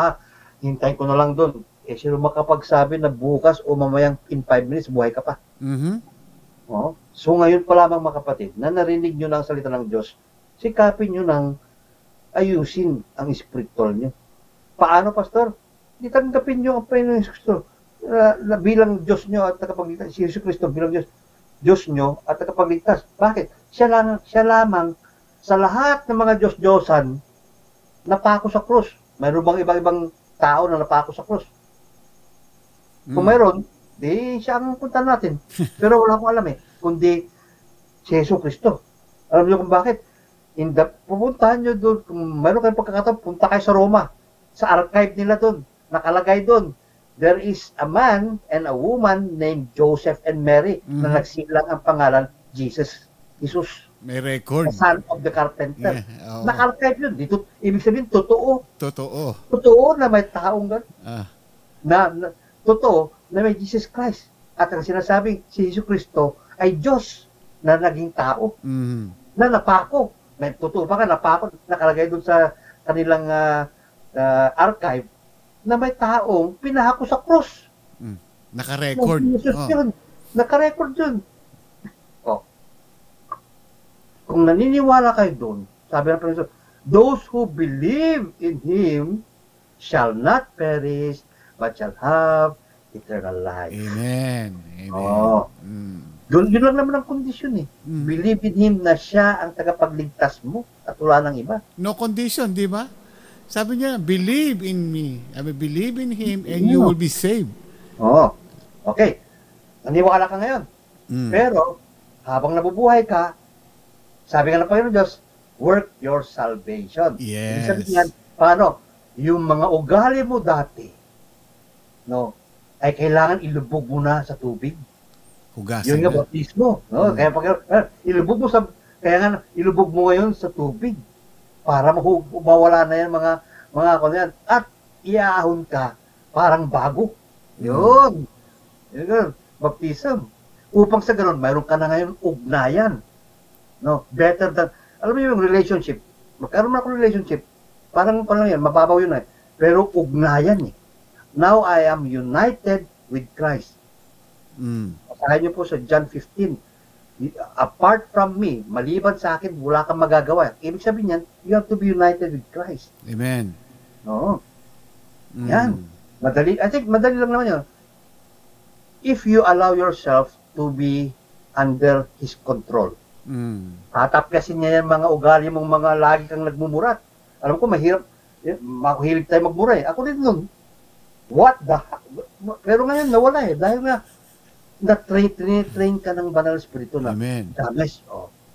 Speaker 9: hintayin ko na lang doon. Sino makapagsabi na bukas o mamayang in 5 minutes, buhay ka pa? So ngayon pa lamang mga kapatid, na narinig nyo na ang salita ng Diyos, sikapin nyo nang ayusin ang spiritual nyo. Paano, Pastor? Di tanggapin nyo ang Panginoon Kristo. na bilang Diyos nyo at tagapagligtas, si Jesus Cristo bilang Diyos nyo at tagapagligtas. Bakit? Siya lamang sa lahat ng mga Diyos-Diyosan napako sa krus. Mayroon bang ibang tao na napako sa krus? Kung mayroon, di siya ang punta natin. Pero wala akong alam kundi si Jesus Cristo. Alam niyo kung bakit? Pupuntahan nyo doon, kung mayroon kayong pagkakataon, punta kayo sa Roma. Sa archive nila doon, nakalagay doon, there is a man and a woman named Joseph and Mary na nagsilang ang pangalan Jesus.
Speaker 8: May record.
Speaker 9: The son of the carpenter. Yeah, naka-archive yun. Dito, ibig sabihin, totoo. Totoo na may taong gano'n. Totoo na may Jesus Christ. At ang sinasabing si Jesus Cristo ay Diyos na naging tao. Na napako. May totoo pa nga, napako. Nakalagay doon sa kanilang archive na may taong pinahako sa krus.
Speaker 8: Naka-record.
Speaker 9: Naka-record yun. Kung naniniwala kayo doon, sabi ng Panginoon, those who believe in Him shall not perish, but shall have eternal life.
Speaker 8: Amen.
Speaker 9: Yun lang naman ang kondisyon Believe in Him na siya ang tagapagligtas mo at wala ng iba.
Speaker 8: No condition, di ba? Sabi niya, believe in me. Believe in Him and you will be saved.
Speaker 9: Okay. Naniwala ka ngayon. Pero, habang nabubuhay ka, sabi nga ng Panginoon Diyos, work your salvation.
Speaker 8: Yes.
Speaker 9: Sabi niyan, paano? Yung mga ugali mo dati, ay kailangan ilubog mo na sa tubig.
Speaker 8: Hugasan
Speaker 9: yun nga, baptismo. Kaya ilubog mo ngayon sa tubig para mawala na yan mga yan. At iahon ka parang bago. Yun. Baptism. Upang sa ganun, mayroon ka na ngayon ugnayan. Better than, alam mo yung relationship. Magkaroon na ako relationship. Parang yan, mababaw yun Pero ugnayan Now I am united with Christ. Pasahin niyo po sa John 15. Apart from me, maliban sa akin, wala kang magagawa. Ibig sabihin niyan, you have to be united with Christ.
Speaker 8: Amen.
Speaker 9: Yan. Madali. I think madali lang naman yun. If you allow yourself to be under His control. Tatapyasin niya yung mga ugali mong mga lagi kang nagmumurat. Alam ko, mahirap. Mahilig tayo magmura Ako din nun. What the heck? Pero ngayon, nawala Dahil nga, na-train ka ng banal spirito na.
Speaker 8: Amen.
Speaker 9: Dames,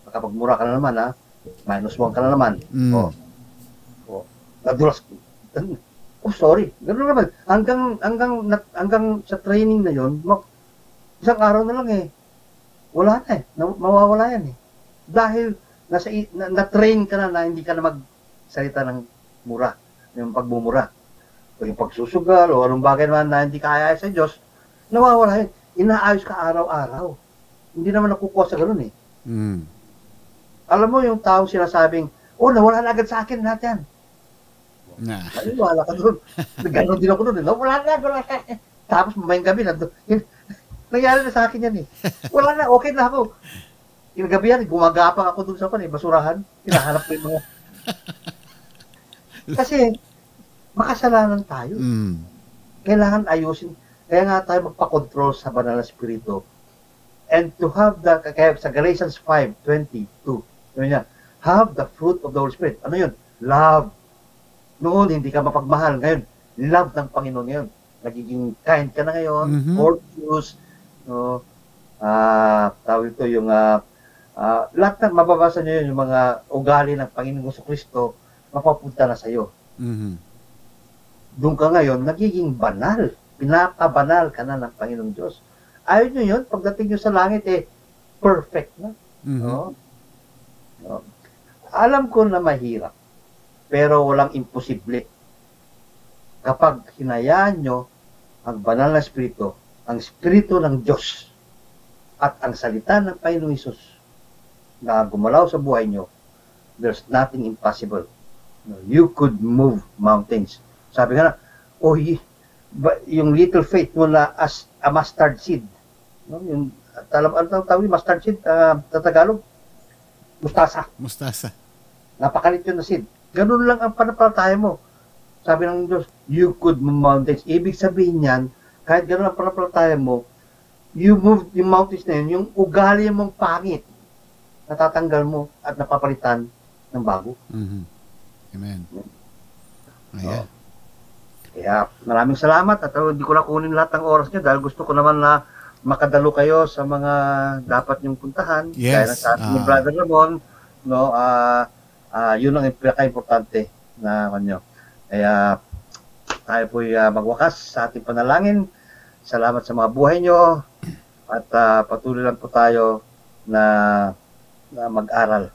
Speaker 9: makapagmura ka na naman, minus 1 ka na naman. Nadulas. Sorry. Ganoon naman. Hanggang sa training na yon, isang araw na lang wala na mawawala yan Dahil na-train ka na hindi ka na magsalita ng mura, yung pagmumura. O yung pagsusugal, o anong bagay naman na hindi kaya sa Diyos, nawawala yan. Inaayos ka araw-araw. Hindi naman nakukuha sa ganun Alam mo yung taong sinasabing, nawala na agad sa akin lahat yan. Wala ka doon. Gano'n din ako doon. Wala na. Tapos mamayang gabi na nangyari na sa akin yan Wala na, okay na ako. Yung gabi yan, gumagapang ako doon sa basurahan. Hinahanap ko yung mga... Kasi, makasalanan tayo. Kailangan ayusin. Kaya nga tayo magpa-control sa banal na spirito. And to have kaya sa Galatians 5:22, have the fruit of the Holy Spirit. Ano yun? Love. Noon, hindi ka mapagmahal. Ngayon, love ng Panginoon ngayon. Nagiging kind ka na ngayon, courteous, tawag ito yung lahat ng mababasa nyo yun, yung mga ugali ng Panginoon sa Kristo, mapapunta na sa'yo. Doon ka ngayon, nagiging banal. Pinakabanal ka na ng Panginoong Diyos. Ayaw nyo yun, pagdating nyo sa langit, perfect na. Alam ko na mahirap, pero walang imposible. Kapag hinayaan nyo ang banal na Espiritu, ang Espiritu ng Diyos, at ang salita ng Panginoong Hesus na gumalaw sa buhay nyo, there's nothing impossible. You could move mountains. Sabi nga na, yung little faith mo na as a mustard seed. Yung, ano tawag mustard seed? Sa Tagalog? Mustasa. Napakalit yun na seed. Ganun lang ang panampalataya mo. Sabi ng Diyos, you could move mountains. Ibig sabihin niyan, kahit gano'n ang pananampalataya mo, you move yung mountains na yun, yung ugali mong pangit, natatanggal mo at napapalitan ng bago.
Speaker 8: Mhm. Amen.
Speaker 9: Ayan. Kaya maraming salamat at hindi ko na kunin lahat ng oras niyo dahil gusto ko naman na makadalo kayo sa mga dapat niyong puntahan. Kaya
Speaker 8: Yes.
Speaker 9: sa ni Brother Ramon, no, yun ang pinaka-importante na kanyo. Kaya tayo po'y magwakas sa ating panalangin. Salamat sa mga buhay nyo at patuloy lang po tayo na mag-aral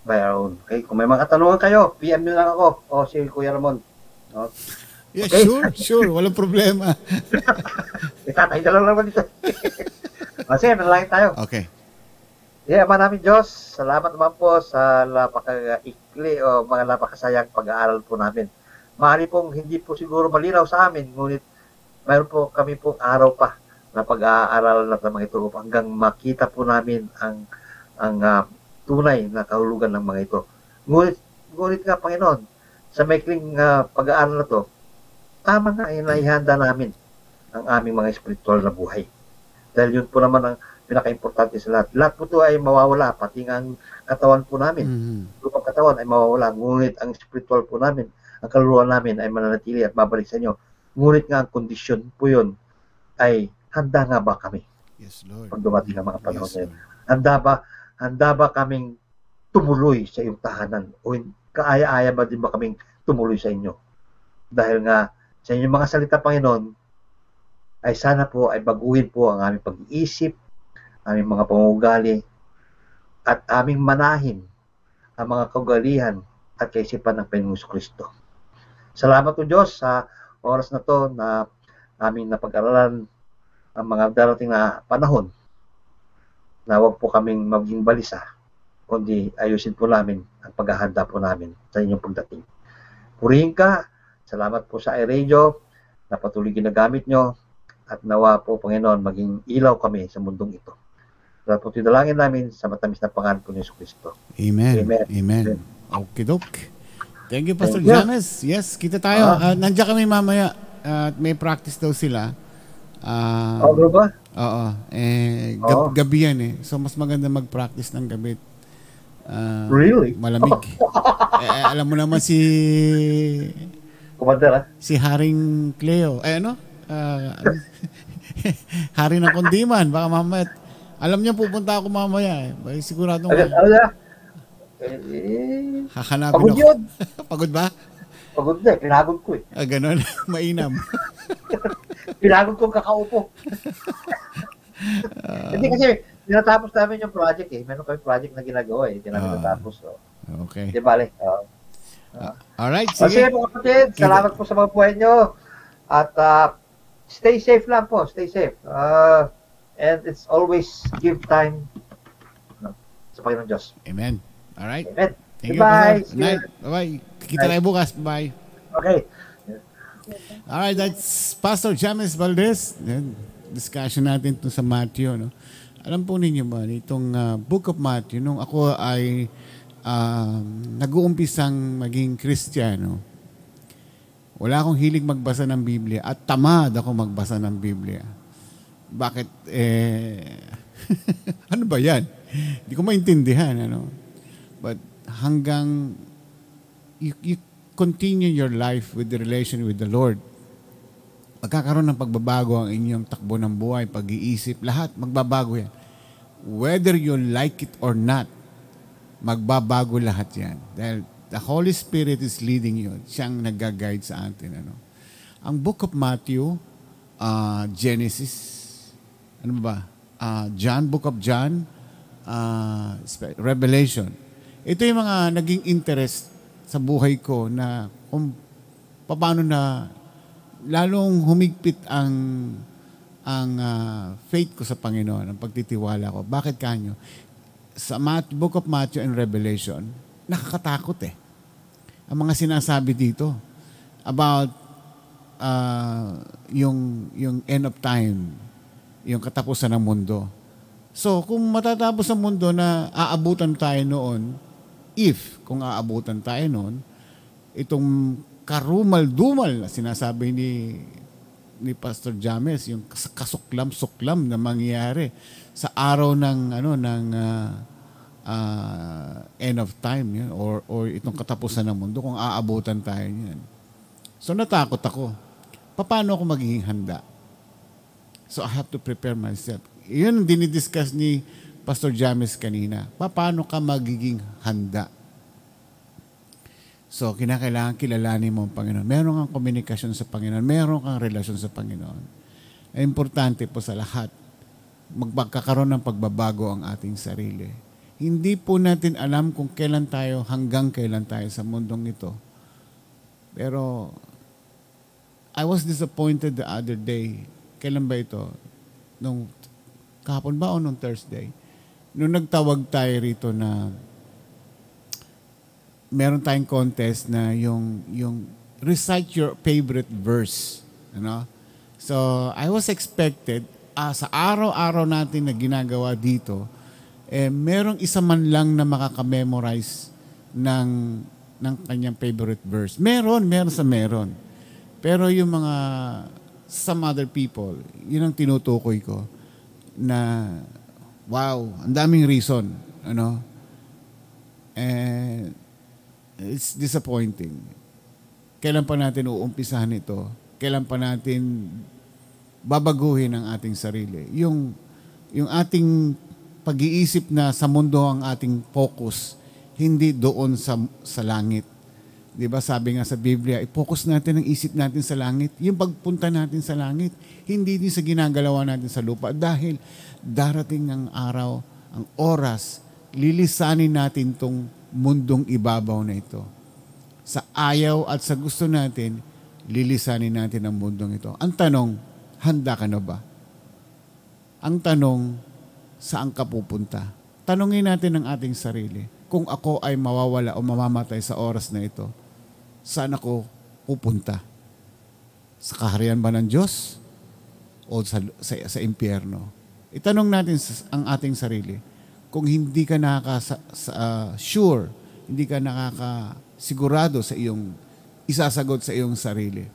Speaker 9: by our own. Okay? Kung may mga katanungan kayo, PM nyo lang ako o si Kuya Ramon. No?
Speaker 8: Yeah,
Speaker 9: Okay?
Speaker 8: sure. Walang problema.
Speaker 9: Itatay na lang naman dito. Kasi, manalangin tayo.
Speaker 8: Okay.
Speaker 9: Yeah, Ama namin Diyos, salamat naman po sa napaka-ikli o mga napakasayang pag-aaral po namin. Maaari pong hindi po siguro malinaw sa amin, ngunit mayroon po kami pong araw pa na pag-aaral na mga ito hanggang makita po namin ang tunay na kahulugan ng mga ito. Ngunit nga, Panginoon, sa maikling pag-aaral na to, tama nga ay naihanda namin ang aming mga espiritual na buhay. Dahil yun po naman ang pinaka-importante sa lahat. Lahat po ito ay mawawala, pati nga ang katawan po namin. Lupang katawan ay mawawala, ngunit ang spiritual po namin, ang kaluluwa namin ay mananatili at babalik sa inyo. Ngunit nga ang kondisyon po yun ay handa nga ba kami?
Speaker 8: Yes, Lord.
Speaker 9: Pag dumating ang mga panahon
Speaker 8: Yes,
Speaker 9: na yun. Handa ba kaming tumuloy sa iyong tahanan? O kaaya-aya ba din ba kaming tumuloy sa inyo? Dahil nga sa inyong mga salita, Panginoon, ay sana po ay baguhin po ang aming pag-iisip, aming mga pangugali, at aming manahin ang mga kaugalian at kaisipan ng Panginoong Kristo. Salamat po Diyos sa oras na to na aming napag-aralan ang mga darating na panahon na huwag po kaming maging balisa, kundi ayusin po namin ang paghahanda po namin sa inyong pagdating. Purihin ka, salamat po sa iRadio na patuloy ginagamit nyo at nawa po, Panginoon, maging ilaw kami sa mundong ito. Salamat po tinalangin namin sa matamis na pangalan po ni Yesu Cristo.
Speaker 8: Amen. Okay. Thank you, Pastor James. Yes, kita tayo. Nandiyan kami mamaya. May practice daw sila.
Speaker 9: Ba?
Speaker 8: Oo. Gabi yan eh. So, mas maganda mag-practice ng gabi.
Speaker 9: Really?
Speaker 8: Malamig. Alam mo naman si
Speaker 9: Commander,
Speaker 8: si Haring Cleo. Hari ng Kundiman. Baka mamaya. Alam niya pupunta ako mamaya eh. Sigurado nga. Hahanapin
Speaker 9: pagod
Speaker 8: ako.
Speaker 9: yun.
Speaker 8: Pagod ba?
Speaker 9: Pagod na. Pinagod ko eh.
Speaker 8: Ganon. Mainam.
Speaker 9: Pinagod kong kakaupo. Hindi kasi tinatapos namin yung project eh. Meron kami project na ginagawa eh. Hindi namin natapos. So.
Speaker 8: Okay.
Speaker 9: Di bale.
Speaker 8: Alright,
Speaker 9: sige mga kapatid. Salamat po sa mga buhay nyo. At stay safe lang po. Stay safe. And it's always give time sa Panginoon Diyos.
Speaker 8: Amen. Alright.
Speaker 9: Amen.
Speaker 8: Thank
Speaker 9: Goodbye.
Speaker 8: you. Night. Bye-bye. Kita tayo bukas. Bye.
Speaker 9: Okay.
Speaker 8: Alright, that's Pastor James Valdez. Discussion natin ito sa Matthew. No? Alam po ninyo ba, itong Book of Matthew, nung ako ay nag-uumpisang maging Kristiyano, wala akong hilig magbasa ng Biblia at tamad ako magbasa ng Biblia. Bakit? Ano ba yan? Hindi ko maintindihan. But hanggang you continue your life with the relation with the Lord, magkakaroon ng pagbabago ang inyong takbo ng buhay, pag-iisip, lahat magbabago yan. Whether you like it or not, magbabago lahat yan. Dahil the Holy Spirit is leading you. Siyang nag-guide sa atin. Ang Book of Matthew, Genesis, John, Book of John, Revelation. Ito yung mga naging interest sa buhay ko na kung paano na lalong humigpit ang faith ko sa Panginoon, ang pagtitiwala ko. Bakit kanyo? Sa Book of Matthew and Revelation, nakakatakot eh. Ang mga sinasabi dito about yung end of time, yung katapusan ng mundo. So, kung matatapos ang mundo na aabutan tayo noon, kung aabutan tayo noon, itong karumal-dumal na sinasabi ni Pastor James, yung kasuklam-suklam na mangyayari sa araw ng end of time, yun, or itong katapusan ng mundo kung aabutan tayo niyan. So natakot ako. Paano ako magiging handa? So I have to prepare myself. Yun ang dinidiscuss ni Pastor James kanina. Paano ka magiging handa? So, kinakailangan kilalanin mo ang Panginoon. Meron kang komunikasyon sa Panginoon. Meron kang relasyon sa Panginoon. Importante po sa lahat, magkakaroon ng pagbabago ang ating sarili. Hindi po natin alam kung kailan tayo, hanggang kailan tayo sa mundong ito. Pero, I was disappointed the other day. Kailan ba ito? Nung kahapon ba o nung Thursday? Nung nagtawag tayo rito na meron tayong contest na yung recite your favorite verse. Ano? So, I was expected, sa araw-araw natin na ginagawa dito, merong isa man lang na makaka-memorize ng kanyang favorite verse. Meron. Pero yung mga some other people, yun ang tinutukoy ko na wow, ang daming reason. Ano? And it's disappointing. Kailan pa natin uumpisahan ito? Kailan pa natin babaguhin ang ating sarili? Yung ating pag-iisip na sa mundo ang ating focus, hindi doon sa langit. Di ba sabi nga sa Biblia, i-focus natin ang isip natin sa langit. Yung pagpunta natin sa langit, hindi din sa ginagalawa natin sa lupa. Dahil darating ang araw, ang oras, lilisanin natin tong mundong ibabaw na ito. Sa ayaw at sa gusto natin, lilisanin natin ang mundong ito. Ang tanong, handa ka na ba? Ang tanong, saan ka pupunta? Tanungin natin ang ating sarili. Kung ako ay mawawala o mamamatay sa oras na ito, saan ako pupunta? Sa kaharian ba ng Diyos? O sa impyerno? Itanong natin ang ating sarili. Kung hindi ka sure, hindi ka nakakasigurado sa iyong isasagot sa iyong sarili,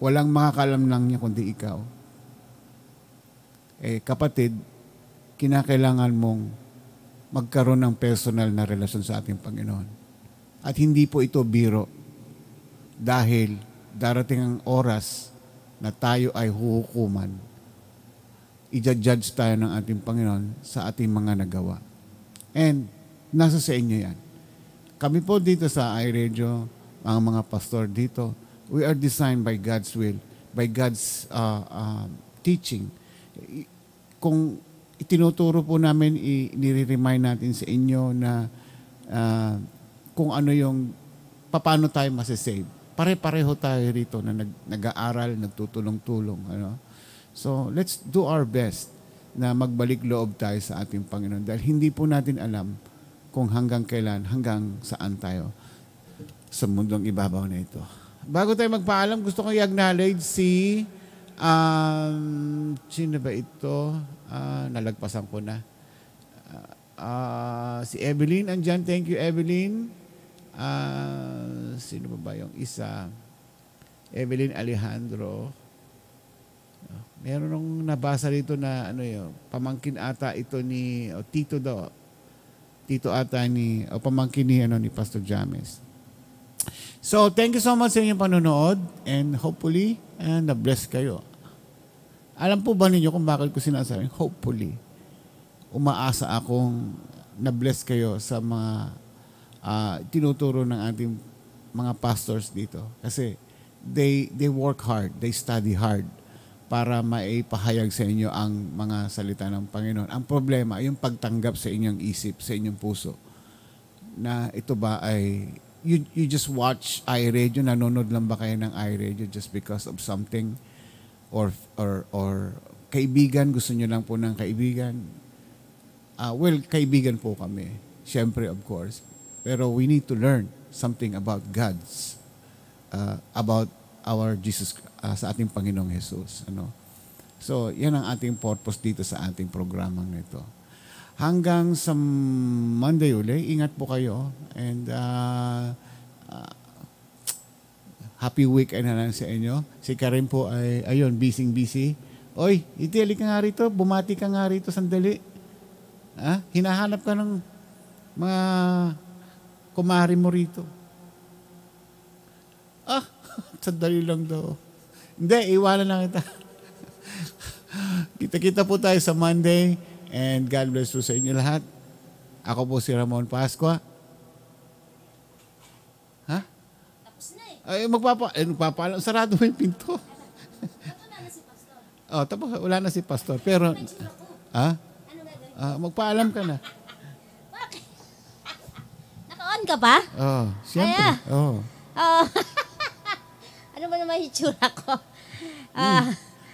Speaker 8: walang makakalam lang niya kundi ikaw. Kapatid, kinakailangan mong magkaroon ng personal na relasyon sa ating Panginoon. At hindi po ito biro. Dahil darating ang oras na tayo ay huhukuman. I-judge tayo ng ating Panginoon sa ating mga nagawa. And nasa sa inyo yan. Kami po dito sa iRadio, ang mga pastor dito, we are designed by God's will, by God's teaching. Kung itinuturo po namin, nire-remind natin sa inyo na kung ano yung, paano tayo masasave. Pare-pareho tayo rito na nag-aaral, nagtutulong-tulong. Ano? So, let's do our best na magbalik loob tayo sa ating Panginoon dahil hindi po natin alam kung hanggang kailan, hanggang saan tayo sa mundong ibabaw na ito. Bago tayo magpaalam, gusto kong i-acknowledge si sino ba ito? Nalagpasan ko na. Si Evelyn, andyan. Thank you, Evelyn. Sino ba yung isa? Evelyn Alejandro. Meron nung nabasa dito na pamangkin ata ito ni Tito daw. Tito ata pamangkin ni Pastor James. So, thank you so much sa inyong panonood and hopefully na-bless kayo. Alam po ba ninyo kung bakit ko sinasabing hopefully? Umaasa akong na-bless kayo sa mga tinuturo ng ating mga pastors dito. Kasi they work hard, they study hard para maipahayag sa inyo ang mga salita ng Panginoon. Ang problema ay yung pagtanggap sa inyong isip, sa inyong puso. Na ito ba ay, you just watch iRadio, nanonood lang ba kayo ng iRadio just because of something? Or kaibigan, gusto nyo lang po ng kaibigan? Well, kaibigan po kami. Siyempre, of course. Pero we need to learn something about God's, about our Jesus, sa ating Panginoong Jesus. Ano? So, yan ang ating purpose dito sa ating programang ito. Hanggang sa Monday uli, ingat po kayo. And happy weekend na lang sa inyo. Si Karen po ay, ayun, busy. Oy, iti, halika nga rito. Bumati ka nga rito sandali. Hinahanap ka ng mga kumari mo rito. Sandali lang daw. Hindi, iwanan lang kita. Kita-kita po tayo sa Monday and God bless po sa inyo lahat. Ako po si Ramon Pascua.
Speaker 11: Tapos na
Speaker 8: magpapaalam. Sarado mo yung pinto.
Speaker 11: Wala na si Pastor.
Speaker 8: Tapos wala na si Pastor. Pero, magpaalam ka na.
Speaker 11: Bakit? Naka-on ka pa?
Speaker 8: Siyempre.
Speaker 11: Ano ba naman yung itsura ko?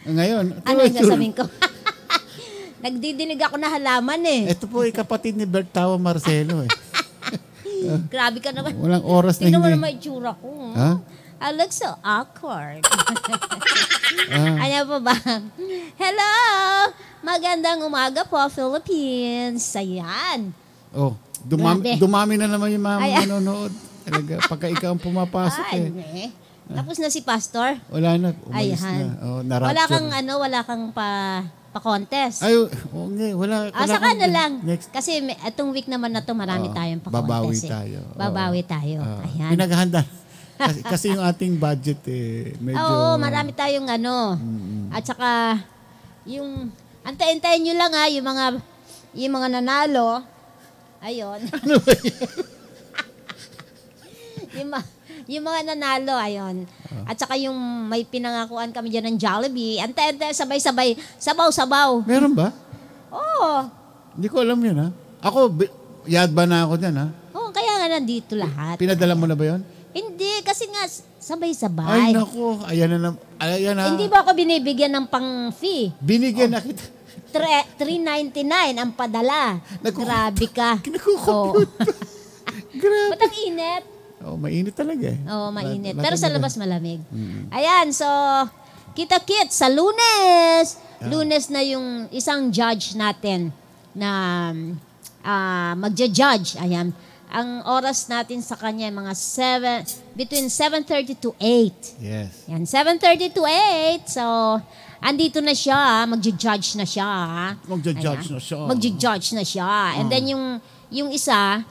Speaker 8: Ngayon,
Speaker 11: ano yung sasabihin ko? Nagdidinig ako na halaman eh.
Speaker 8: Ito po ay kapatid ni Bertawa Marcelo eh.
Speaker 11: Grabe ka naman.
Speaker 8: Walang oras na hindi.
Speaker 11: Tingnan mo naman itsura ko. I look so awkward. Ano pa ba? Hello! Magandang umaga po, Philippines. Ayan.
Speaker 8: Dumami na naman yung mga manonood. Talaga, pagka ikaw ang pumapasok
Speaker 11: Tapos na si Pastor?
Speaker 8: Wala na, umalis na.
Speaker 11: Wala kang pa-contest.
Speaker 8: Wala.
Speaker 11: Saka na lang. Next. Kasi itong week naman na to marami tayong pa-contest. Babawi tayo. Ayan.
Speaker 8: Pinaghahanda. Kasi yung ating budget medyo...
Speaker 11: marami tayong At saka, antayin nyo lang yung mga nanalo. Ayun.
Speaker 8: Ano ba
Speaker 11: yun? Yung mga nanalo, ayun. At saka yung may pinangakuan kami dyan ng Jollibee. Antay, sabay-sabay, sabaw-sabaw.
Speaker 8: Meron ba?
Speaker 11: Oo.
Speaker 8: Hindi ko alam yun, Ako, yadba na ako dyan,
Speaker 11: Kaya nga nandito lahat.
Speaker 8: Pinadala mo na ba yun?
Speaker 11: Hindi, kasi nga sabay-sabay.
Speaker 8: Ay, naku. Ayan na.
Speaker 11: Hindi ba ako binibigyan ng pang-fee?
Speaker 8: Binigyan na kita.
Speaker 11: $3.99 ang padala. Grabe ka.
Speaker 8: Kinakukompute pa. Grabe.
Speaker 11: Ba't ang init?
Speaker 8: Mainit talaga
Speaker 11: mainit. Pero sa labas malamig. Ayan, so, kita-kit sa Lunes. Lunes na yung isang judge natin na magja-judge. Ayan. Ang oras natin sa kanya mga between 7:30 to 8.
Speaker 8: Yes.
Speaker 11: Yan, 7:30 to 8. So, andito na siya, magja-judge na siya. Magja-judge na siya. And then yung isa,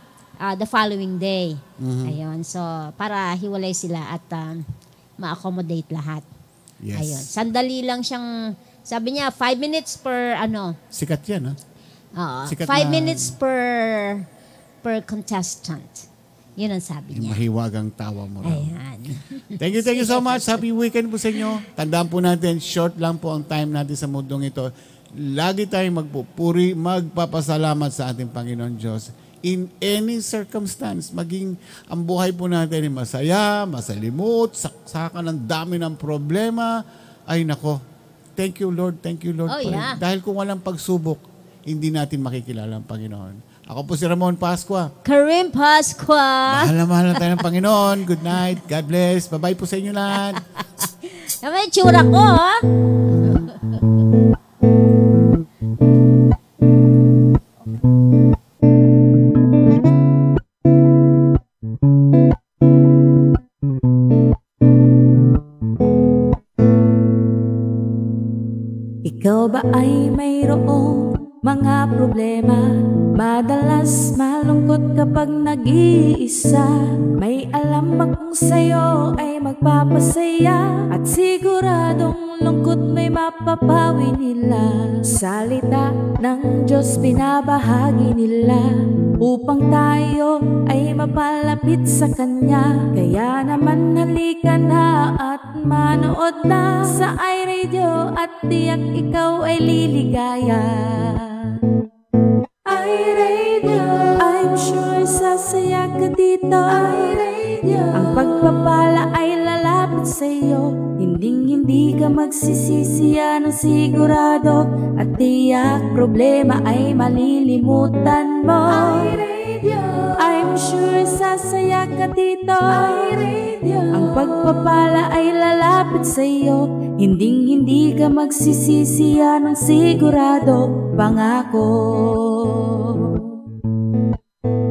Speaker 11: the following day. Ayun, so para hiwalay sila at ma-accommodate lahat.
Speaker 8: Yes.
Speaker 11: Ayun, sandali lang siyang, sabi niya, 5 minutes per
Speaker 8: Sikat yan,
Speaker 11: 5 minutes per contestant. Yun ang sabi niya.
Speaker 8: Yung mahiwagang tawa mo.
Speaker 11: Ayan.
Speaker 8: Thank you so much. Happy weekend po sa inyo. Tandaan po natin, short lang po ang time natin sa mundong ito. Lagi tayong magpupuri, magpapasalamat sa ating Panginoon Diyos. In any circumstance, maging ang buhay po natin ay masaya, masalimot, saksakan ng dami ng problema. Ay nako, thank you Lord. Dahil kung walang pagsubok, hindi natin makikilala ang Panginoon. Ako po si Ramon Pascua.
Speaker 11: Karim Pascua.
Speaker 8: Mahal na tayo ng Panginoon. Good night. God bless. Bye-bye po sa inyo lahat.
Speaker 11: May tsura ko,
Speaker 7: Ikaw ba ay mayroong mga problema? Madalas malungkot kapag nag-iisa. May alam akong sa'yo ay magpapasaya, at siguradong lungkot may mapapawi nila. Salita ng Diyos binabahagi nila upang tayo ay mapalapit sa Kanya. Kaya naman halika na at manood na sa iRadio at tiyak ikaw ay liligaya. iRadio, I'm sure sasaya ka dito. iRadio, ang pagpapala ay lalapit sa'yo. Hindi ka magsisisi, yan ang sigurado, at tiyak problema ay malilimutan mo. iRadio, I'm sure sasaya ka dito. iRadio, ang pagpapala ay lalapit sa'yo. Hindi ka magsisisi, yan ang sigurado, pangako.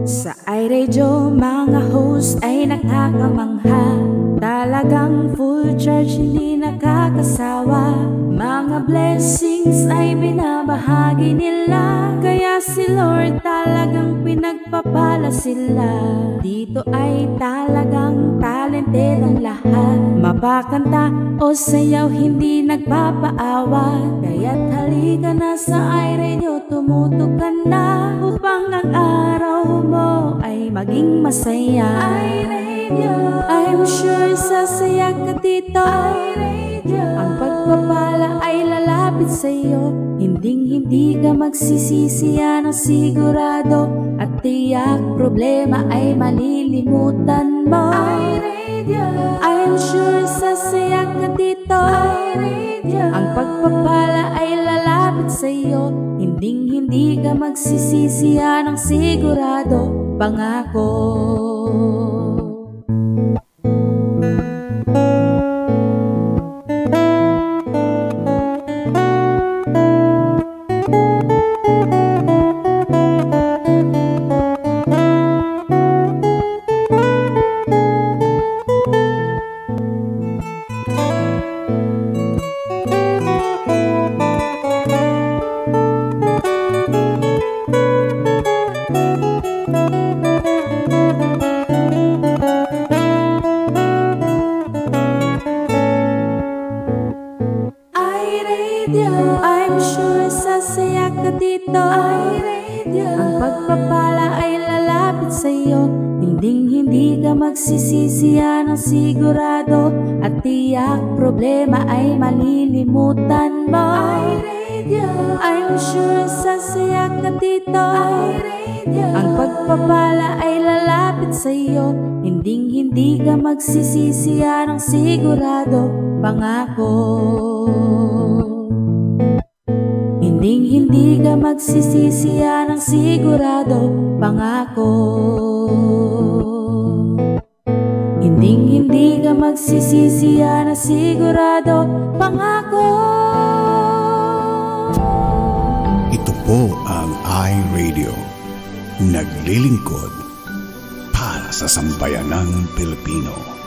Speaker 7: Sa iRadio, mga host ay nakakamangha. Talagang full charge, hindi nakakasawa. Mga blessings ay binabahagi nila. Kaya si Lord talagang pinagpapala sila. Dito ay talagang talented ang lahat. Mapakanta o sayaw, hindi nagpapaawa. Kaya't halika na sa iRadio, tumutok ka na upang ang araw mo ay maging masaya. iRadio, I'm sure sasaya ka dito. iRadio, ang pagpapala ay lalapit sa'yo. Hindi ka magsisisi, yan ang sigurado. At tiyak problema ay malilimutan mo. iRadio, I'm sure sasaya ka dito. iRadio, ang pagpapala ay lalapit sa'yo. Hindi ka magsisisi, yan ang sigurado. Pangako. I'm sure sasaya ka dito. iRadio, ang pagpapala ay lalapit sa'yo. Hindi ka magsisisi, yan ang sigurado. At tiyak problema ay malilimutan mo. iRadio, I'm sure sasaya ka dito. iRadio, ang pagpapala ay lalapit sa'yo. Hindi ka magsisisi, yan ang sigurado. Pangako. Hindi ka magsisisi, yan ang sigurado. Pangako. Hindi ka magsisisi, yan ang sigurado. Pangako.
Speaker 4: Ito po ang iRadio. Naglilingkod para sa sambayanang Pilipino.